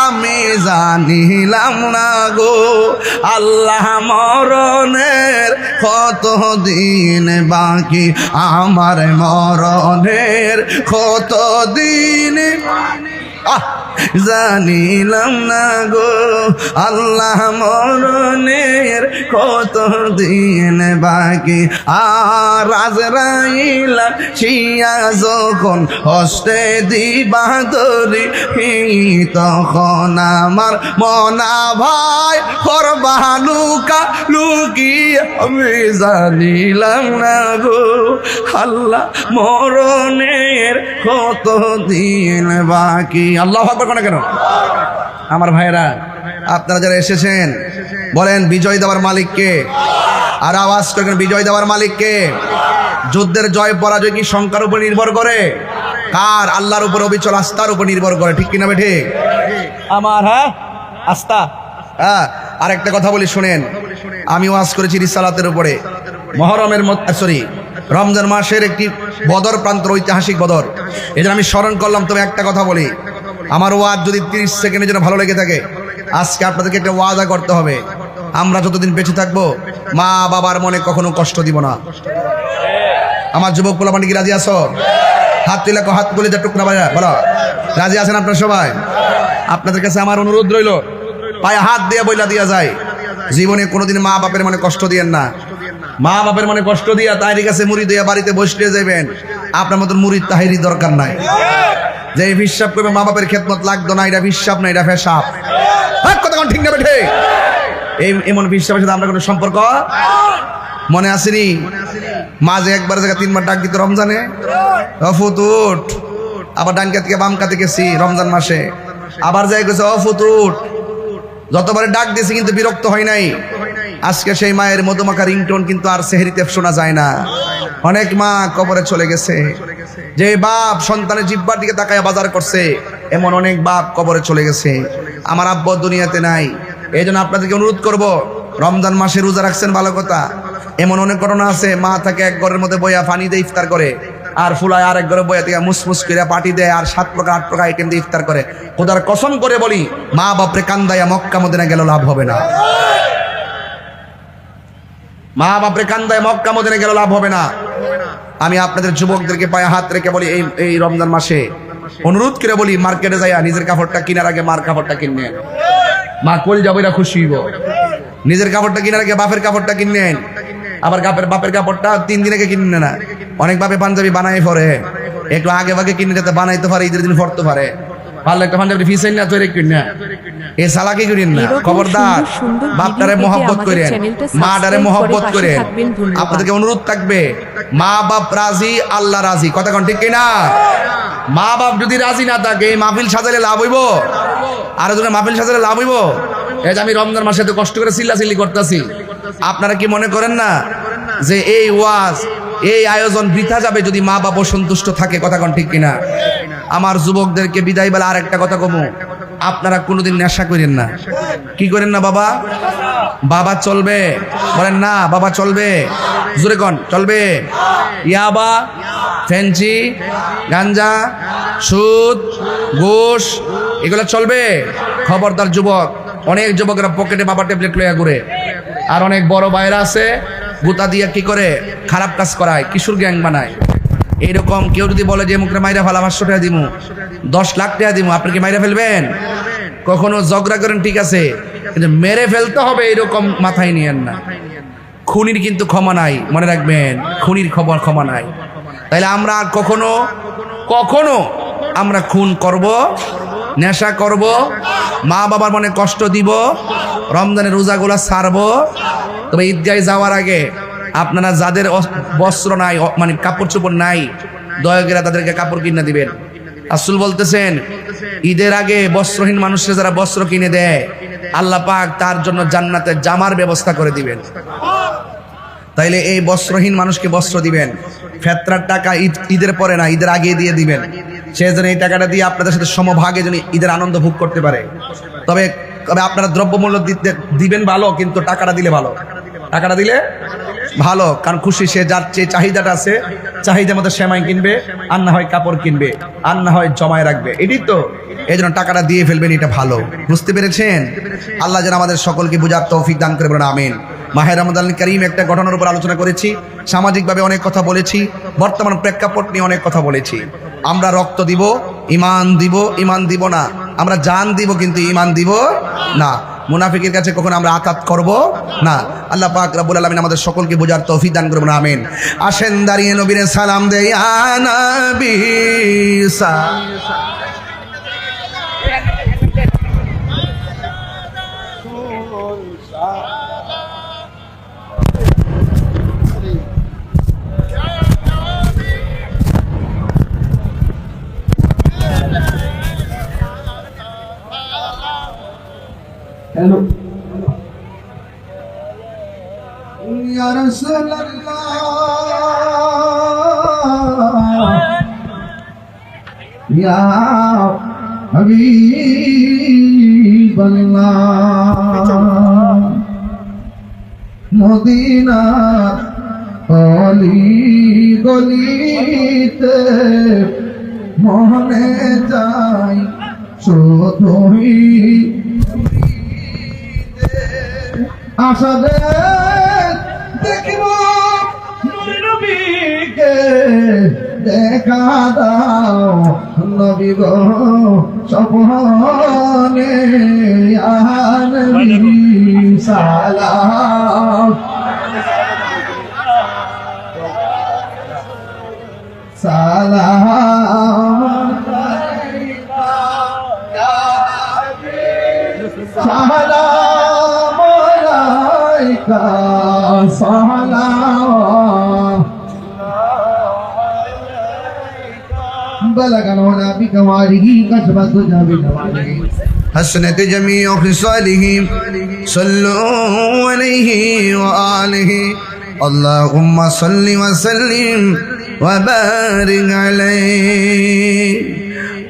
আমি জানিলাম না গো, আল্লাহ মরণের কতদিন বাকি, আমার মরণের কতদিন জানিলাম না গো, আল্লাহ মরণের কতদিন বাকি। আর আজরাইল শিয়া যখন হস্তে দিবা ধরি, তখন আমার মনা ভাই করবা লুকা লুকি, আমি জানিলাম না গো, আল্লাহ মরণের কতদিন বাকি। আল্লাহু আকবার কোন কেন? আমার ভাইরা, আপনারা যারা এসেছেন বলেন বিজয় দেওয়ার মালিক কে? আর আওয়াজ করেন, বিজয় দেওয়ার মালিক কে? যুদ্ধের জয় পরাজয় কি সংখ্যার উপর নির্ভর করে? কার? আল্লাহর উপর অবিচল আস্থার উপর নির্ভর করে, ঠিক কিনা বেঠে? আমার আস্থা। আরেকটা কথা বলি শুনেন, আমি ওয়াজ করেছি রিসালাতের উপরে, মহরমের রমজান মাসের একটি বদর প্রান্ত, ঐতিহাসিক বদর, এই জন্য আমি স্মরণ করলাম। তবে একটা কথা বলি, আমার ওয়াজ যদি 30 সেকেন্ডের জন্য ভালো লেগে থাকে, আজকে আপনাদেরকে একটা ওয়াদা করতে হবে, আমরা যতদিন বেঁচে থাকবো মা বাবার মনে কখনো কষ্ট দিব না। আমার যুবক পোলাপানি কি রাজি আছো? হাত তুলে হাত তুলে যা টুকরা ভাইয়া বলো, রাজি আছেন আপনারা সবাই? আপনাদের কাছে আমার অনুরোধ রইল, পায়ে হাত দিয়ে বইলা দিয়া যায়, জীবনে কোনোদিন মা বাপের মনে কষ্ট দিয়েন না। মা বাপের মনে কষ্ট দিয়া তাহিরি কাছে মুড়ি দিয়া বাড়িতে বসলে যাবেন, আপনার মতন মুড়ির তাহিরি দরকার নাই। যে হিসাব করবে মা বাপের খেদমত লাগতো না, এটা হিসাব না, এটা ফেসাব। কথা কোন ঠিক না বেঠে? এই এমন হিসাবের সাথে আমরা কোনো সম্পর্ক মনে আসেনি। মাঝে একবার জায়গা 3 বার ডাক দিত রমজানে, অফুতুট, আবার ডান কাত থেকে বাম কাতে গেছি রমজান মাসে, আবার যাই গেছে অফুতুট, যতবারে ডাক দিয়েছি কিন্তু বিরক্ত হয় নাই। আজকে সেই মায়ের মধুমাখা রিংটোন কিন্তু আর সেহরিতে শোনা যায় না। অনেক মা কবরে চলে গেছে, যে বাপ সন্তানের জিব্বার দিকে তাকায় বাজার করছে, এমন অনেক বাপ কবরে চলে গেছে। আমার আব্বা দুনিয়াতে নাই। এই জন্য আপনাদেরকে অনুরোধ করব, রমজান মাসে রোজা রাখছেন ভালো কথা, এমন অনেক ঘটনা আছে, মা থাকে এক ঘরের মধ্যে বইয়া পানি দিয়ে ইফতার করে, আর ফুলায় আর এক ঘরে বইয়া থেকে মুসমুস করে পাটি দেয়, আর 7 প্রকার 8 প্রকার আইটেম দিয়ে ইফতার করে। খোদার কসম করে বলি, মা বাপরে কান্দাইয়া মক্কা মদিনা গেল লাভ হবে না। মা বাপরে কান্দায় মক্কা মদিনা গেল লাভ হবে না। আমি আপনাদের যুবকদেরকে পায়ে হাত রেখে বলি, এই রমজান মাসে অনুরোধ করে বলি, মার্কেটে যাইয়া নিজের কাপড়টা কেনার আগে মার কাপড়টা কিনেন। মা কল যাবইরা খুশি হইব। নিজের কাপড়টা কেনার আগে বাপের কাপড়টা কিনেন। আবার বাপের কাপড়টা 3 দিন আগে কিনে না। অনেক বাপে পাঞ্জাবি বানাই পরে, একটু আগে ভাগে কিনে যেতে বানাইতে পারে, ঈদের দিন পড়তে পারে। ভালো একটা পাঞ্জাবি ফিসাই না তৈরি কিনে এ সালাকি করেন না। খবরদার, বাপটারে মহব্বত করেন, মাটারে মহব্বত করেন। আপনাদেরকে অনুরোধ থাকবে, মা বাপ রাজি, আল্লাহ রাজি। কথা কোন ঠিক কিনা? মা বাপ যদি রাজি না থাকে, মাহফিল সাজালে লাভ হইব? আর যদি মাহফিল সাজালে লাভ হইব? এই যে আমি রমজান মাসে তো কষ্ট করে চিল্লাচিল্লি করতেছি, আপনারা কি মনে করেন না যে এই ওয়াজ, এই আয়োজন বৃথা যাবে যদি মা বাপ সন্তুষ্ট থাকে? কথা কোন ঠিক কিনা? আমার যুবকদেরকে বিদায় বেলা আর একটা কথা কমু, আপনারা কোনোদিন নেশা করেন না। কি করেন না বাবা? বাবা চলবে? বলেন না, বাবা চলবে? জোরে কোন চলবে? ইয়াবা, ফেন্সি, গাঞ্জা, সুদ, ঘুষ, এগুলো চলবে? খবরদার যুবক। অনেক যুবকরা পকেটে বাবা ট্যাবলেট লইয়া ঘুরে, আর অনেক বড় ভাইরা আছে গুতা দিয়ে কি করে খারাপ কাজ করায়, কিশোর গ্যাং বানায়। এইরকম কেউ যদি বলে যে মুখে মাইরা ফেলা 500 টাকা দিমু, 10 লাখ টাকা দিমু, আপনি কি মাইরা ফেলবেন? কখনো ঝগড়া করেন ঠিক আছে, কিন্তু মেরে ফেলতে হবে এরকম মাথায় নিয়েন না। খুনির কিন্তু ক্ষমা নাই, মনে রাখবেন, খুনির ক্ষমা নাই। তাইলে আমরা আর কখনো আমরা খুন করব, নেশা করব, মা বাবার মনে কষ্ট দিব, রমজানের রোজাগুলা ছাড়বো। তবে ঈদগাহে যাওয়ার আগে আপনারা যাদের বস্ত্র নাই, মানে কাপড় চোপড় নাই, দয়া করে তাদেরকে কাপড় কিনে দিবেন। রাসূল বলতেছেন ঈদের আগে বস্ত্রহীন মানুষকে যারা বস্ত্র কিনে দেয়, আল্লাহ পাক তার জন্য জান্নাতে জামার ব্যবস্থা করে দিবেন। তাইলে এই বস্ত্রহীন মানুষকে বস্ত্র দিবেন, ফেতরার টাকা ঈদের পরে না, ঈদের আগে দিয়ে দিবেন। সে যেন এই টাকাটা দিয়ে আপনাদের সাথে সমভাগে যেন ঈদের আনন্দ ভোগ করতে পারে। তবে আপনারা দ্রব্যমূল্য দিবেন ভালো, কিন্তু টাকাটা দিলে ভালো, টাকাটা দিলে ভালো। কারণ খুশি সে যার যে চাহিদাটা আছে, চাহিদা মতো সেমাই কিনবে, আর না হয় কাপড় কিনবে, আর না হয় জমায় রাখবে। এটাই তো, এই জন্য টাকাটা দিয়ে ফেলবেন, এটা ভালো। বুঝতে পেরেছেন? আল্লাহ যেন আমাদের সকলকে বুঝার তৌফিক দান করে, বলেন আমিন। মাহে রমজান কারীম একটা ঘটনার উপর আলোচনা করেছি, সামাজিকভাবে অনেক কথা বলেছি, বর্তমান প্রেক্ষাপট নিয়ে অনেক কথা বলেছি। আমরা রক্ত দিব, ইমান দিব না। আমরা জান দিব, কিন্তু ইমান দিব না। মুনাফিকের কাছে কখনো আমরা আঘাত করব না। আল্লাহ পাক রব্বুল আলামিন আমাদের সকলকে বোঝার তৌফিক দান করবেন, আমিন। আসেন দাঁড়িয়ে নবীরে সালাম দেই, ইয়া নবী हेलो या रसूल अल्लाह या हबीब अल्लाह मदीना गली गलीते मोहने जाई শুধুই আসাদে দেখিব নবীকে, দেখা দাও নবী গো স্বপ্নে, ইয়া নবী সালাম সালাম আলাইকা ইয়া হাবিব, সালাম আলাইকা সালাম بلغ الهدى بكماله كشف الدجى بجماله حسنت جميع خصاله صلوا عليه وآله اللهم صل وسلم وبارك عليه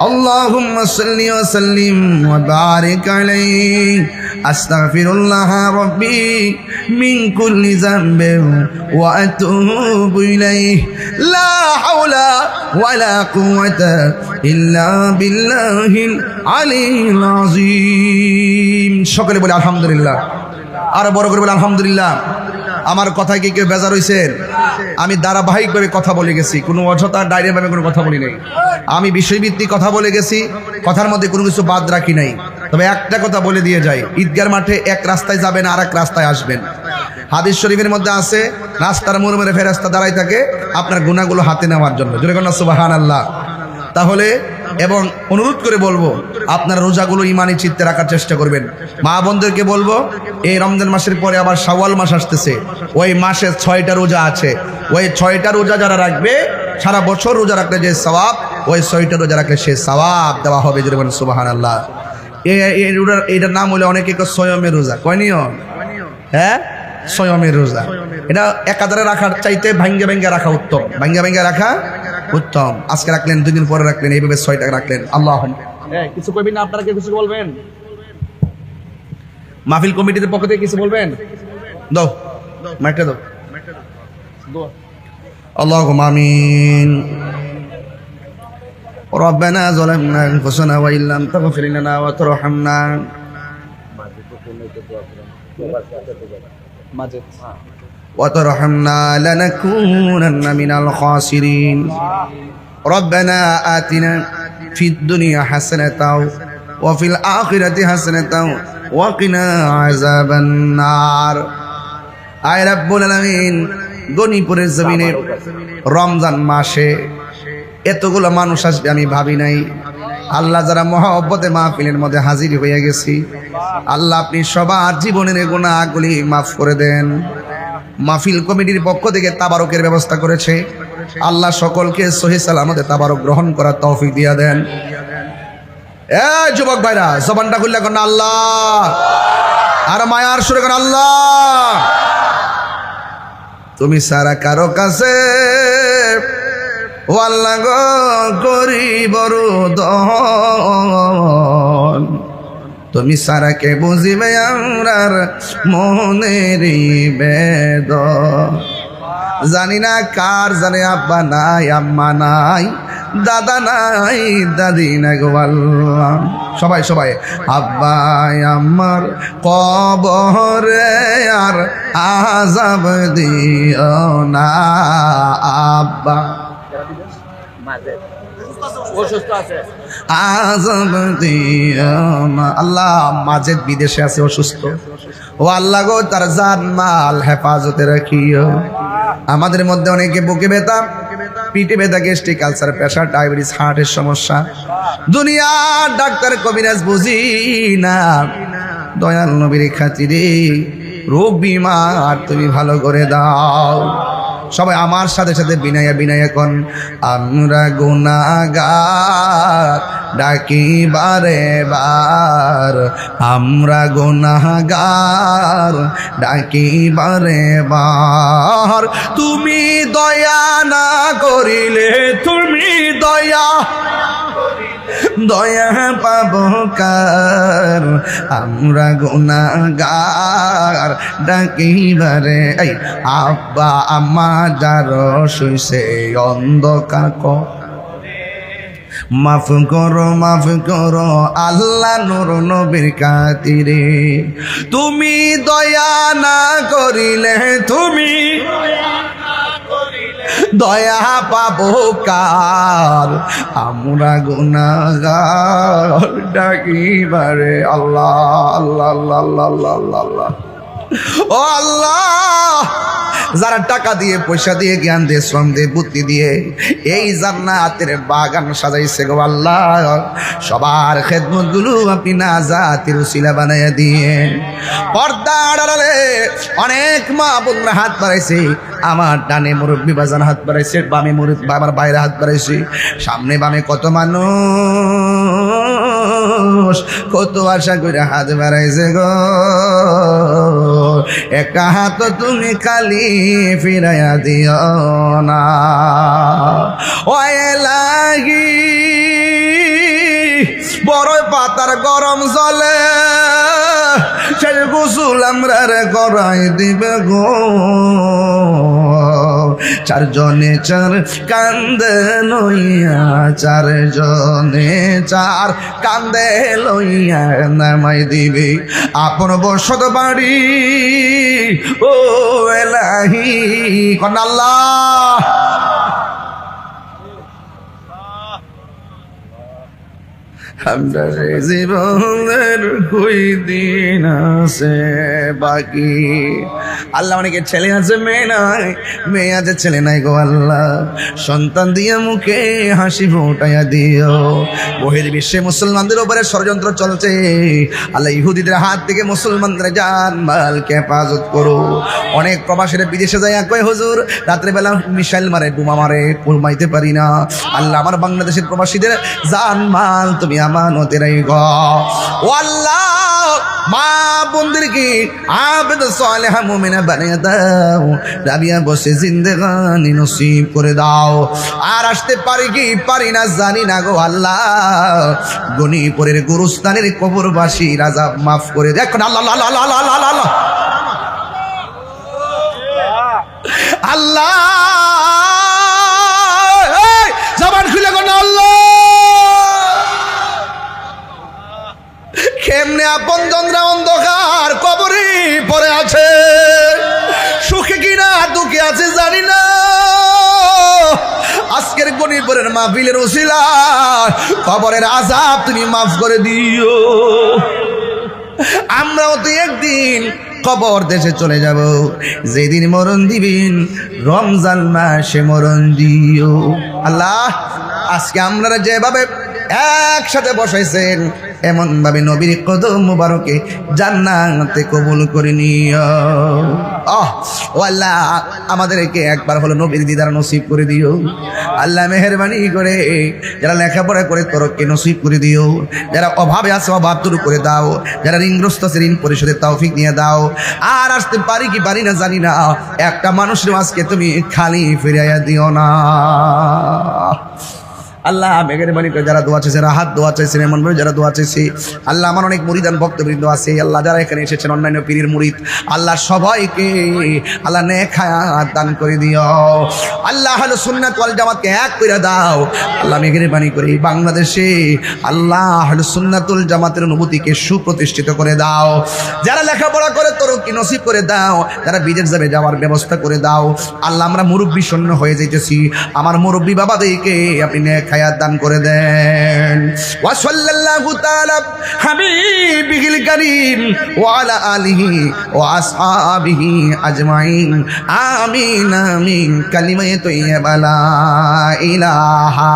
اللهم صل وسلم وبارك عليه أستغفر الله ربي من كل ذنب وأتوب إليه لا حول ولا قوة إلا بالله العلي العظيم সকলে বলে আলহামদুলিল্লাহ, আর বড় করে বলে আলহামদুলিল্লাহ। আমার কথায় কি কেউ বেজার হয়েছেন? আমি ধারাবাহিকভাবে কথা বলে গেছি, কোনো অযথা ডাইরেক্টভাবে কোনো কথা বলি নাই। আমি বিষয়ভিত্তিক কথা বলে গেছি, কথার মধ্যে কোনো কিছু বাদ রাখি নাই। তবে একটা কথা বলে দিয়ে যাই, ঈদগার মাঠে এক রাস্তায় যাবেন, আর এক রাস্তায় আসবেন। হাদিস শরীফের মধ্যে আছে, রাস্তার মোড় মেরে ফেরেশতা দাঁড়ায় থাকে আপনার গুনাহগুলো হাতে নেওয়ার জন্য। জোরে বলেন সুবহানাল্লাহ। তাহলে এবং অনুরোধ করে বলবো, আপনারা রোজাগুলো ইমানি চিত্তে রাখার চেষ্টা করবেন। মা বোনদেরকে বলবো, এই রমজান মাসের পরে আবার শাওয়াল মাস আসতেছে, ওই মাসে 6টা রোজা আছে। ওই 6টা রোজা যারা রাখবে, সারা বছর রোজা রাখলে যে সওয়াব, ওই 6টা রোজা রাখলে সে সওয়াব দেওয়া হবে। জোরে বলেন সুবহানাল্লাহ। এটার নাম হলে অনেকে সয়মের রোজা, কয় নিয়ম? হ্যাঁ, সয়মের রোজা। এটা একাধারে রাখার চাইতে ভাঙ্গে ভাঙ্গে রাখা উত্তম, ভাঙ্গে ভাঙ্গে রাখা উত্তম। আজকে রাখলেন, 2 দিন পরে রাখলেন, এইভাবে 6টা রাখলেন। আল্লাহ কিছু কইবেন না? আপনারা কিছু বলবেন? মাহফিল কমিটির পক্ষ থেকে কিছু বলবেন? দাও মাইকটা দাও। আল্লাহুম্মা আমিন। ربنا ظلمنا أنفسنا وإن لم تغفر لنا وترحمنا وترحمنا لنكونن من الخاسرين ربنا آتنا في الدنيا حسنة وفي الآخرة حسنة وقنا عذاب النار আয় রাব্বুল আলামিন গনিপুরের জমিনে রমজান মাসে এতগুলো মানুষ আসবে আমি ভাবি নাই আল্লাহ যারা মহব্বতে মাহফিলের মধ্যে হাজির হয়ে গেছি আল্লাহ আপনি সবার জীবনের গুনাহগুলি মাফ করে দেন মাহফিল কমিটির পক্ষ থেকে তাবারকের ব্যবস্থা করেছে আল্লাহ সকলকে সহি সালামতে তাবারক গ্রহণ করার তৌফিক দিয়া দেন এ যুবক ভাইরা জবানটা খুললে কোন আল্লাহ আর মায়ার সুরে কোন আল্লাহ তুমি সারা কারো কাছে ও আল্লাহ গো করি বড় দন তুমি সারা কে বুঝিবে আমরার মনের বেদন জানি না কার জানে আব্বা নাই আম্মা নাই দাদা নাই দাদি নাই গো আল্লাহ সবাই সবাই আব্বা আমার কবরে আর আযাব দিও না আব্বা আযাব দিও না আল্লাহ মাজেদ বিদেশে আছে অসুস্থ ও আল্লাহ গো তার জান মাল হেফাজতে রাখিও আমাদের মধ্যে অনেকে বুকে ব্যথা পিঠে ব্যথা গ্যাস্ট্রিক আলসার প্রেসার ডায়াবেটিস হার্টের সমস্যা দুনিয়ার ডাক্তার কবিরাজ বুঝি না দয়াল নবীর খাতিরে রোগ বিমার তুমি ভালো করে দাও সবাই আমার সাথে সাথে বিনায়া বিনায়া কোন আমরা গুনাহগার ডাকি বারে বার আমরা গুনাহগার ডাকি বারে বার তুমি দয়া না করিলে তুমি দয়া দয়া পাবো কার আমরা গুনাহগার ডাকিবারে এই আব্বা আম্মা যার শুইছে অন্ধকার মাফ করো আল্লাহ নূর নবীর খাতিরে তুমি দয়া না করিলে তুমি দয়া পাবো কার আমরা গুনাহগার ডাকিবারে আল্লাহ আল্লাহ আল্লাহ আল্লাহ আল্লাহ আল্লাহ ও আল্লাহ যারা টাকা দিয়ে পয়সা দিয়ে জ্ঞান দিয়ে শ্রম দিয়ে বুদ্ধি দিয়ে এই জান্নাতের বাগান সাজাইছে গো আল্লাহ সবার খেদমত গুলো আপনি নাজাতের উসিলা বানাইয়া দিয়ে পর্দার আড়ালে অনেক মা বোনরা হাত বাড়াইছে আমার ডানে মুরব্বী বাজান হাত বাড়াইছে বামে মুরব্বী আমার বাইরে হাত বাড়াইছে সামনে বামে কত মানুষ কত আশা করে হাত বাড়াইছে গো একা হাত তুমি খালি ফিরাইয়া দিও না ও এলাহি বড় পাতার গরম জলে সেই গোসল আমরা করাই দিবে গো চারজনে চার কান্দে লইয়া চারজনে চার কান্দে লইয়া নামাই দিবে আপন বসত বাড়ি ও এলাহি কোন আল্লাহ আমরা জীবনের কই দিন আছে বাকি আল্লাহ অনেকের ছেলে আছে মেয়ে নাই মেয়ে আছে ছেলে নাই গো আল্লাহ সন্তান দিয়ে মুখে হাসি ফোটাইয়া দিও বহির বিশ্বে মুসলমানদের উপরে ষড়যন্ত্র চলছে আল্লাহ ইহুদিদের হাত থেকে মুসলমানদের জান মালকে হেফাজত করো অনেক প্রবাসীরা বিদেশে যায় কয় হুজুর রাত্রেবেলা মিসাইল মারে বোমা মারে ঘুমাইতে পারি না আল্লাহ আমার বাংলাদেশের প্রবাসীদের জান মাল তুমি আমানতে রাখো ও আল্লাহ মা বোনদেরকে আবেদ সালেহা মুমিনা বানিয়ে দাও রাবিয়া বসে জিন্দেগানি নসিব করে দাও আর আসতে পারি কি পারি না জানি না গো আল্লাহ গনিপুরের গুরুস্থানের কবরবাসী রাজা মাফ করে দেখো আল্লাহ আল্লাহ আল্লাহ আল্লাহ আল্লাহ আল্লাহ জবান খুলে গো না আল্লাহ কেমনে আপন জনরা অন্ধকার কবরে পড়ে আছে কবরের মাহফিলের ওসিলা কবরের আযাব তুমি মাফ করে দিও। আমরাও তো একদিন কবর দেশে চলে যাব, যেদিন মরণ দিবেন রমজান মাসে মরণ দিও। আল্লাহ, আজকে আপনারা যেভাবে একসাথে বসাইছেন এমন ভাবে নবীর কদম মুবারকে জান্নাতে কবুল করে নিও। ও আল্লাহ, আমাদেরকে একবার হলো নবীর দিদার নসিব করে দিও। আল্লাহ মেহেরবানি করে যারা লেখাপড়া করে তরক্কি নসিব করে দিও, যারা অভাবে আছে অভাব দূর করে দাও, যারা ঋণগ্রস্ত আছে ঋণ পরিশোধের তৌফিক নিয়ে দাও। আর আসতে পারি কি পারি না জানি না, একটা মানুষের আজকে তুমি খালি ফিরাইয়া দিও না। আল্লাহ মেহেরবানি করে যারা দোয়া চাইছে, রাহাত দোয়া চাইছেন, এমন ভাবে যারা দোয়া চাইছে, আল্লাহ আমার অনেক মুরিদান ভক্তবৃন্দ আছে আল্লাহ, যারা এখানে এসেছেন অন্যান্য পীরের মুরিদ, আল্লাহ সবাইকে আল্লাহ নেক হায়াত দান করে দিও। আল্লাহ আহলে সুন্নাত ওয়াল জামাতকে এক করে দাও। আল্লাহ মেহেরবানি করে বাংলাদেশে আল্লাহ আহলে সুন্নাতুল জামাতের অনুভূতিকে সুপ্রতিষ্ঠিত করে দাও। যারা লেখাপড়া করে তরক্কি নসিব করে দাও, যারা বিদেশ যাবে যাওয়ার ব্যবস্থা করে দাও। আল্লাহ আমরা মুরব্বী শূন্য হয়ে যাইতেছি, আমার মুরব্বী বাবাদেরকে আপনি নেক হায়াত দান করে দেন। ওয়া সাল্লাল্লাহু তাআলা হাবিবিল কারীম ওয়া আলা আলিহি ওয়া আসহাবিহি আজমাইন। আমিন আমিন। কালিমায়ে তাইয়্যিবা লা ইলাহা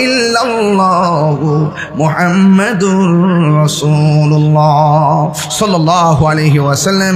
ইল্লাল্লাহু মুহাম্মাদুর রাসূলুল্লাহ সাল্লাল্লাহু আলাইহি ওয়াসাল্লাম।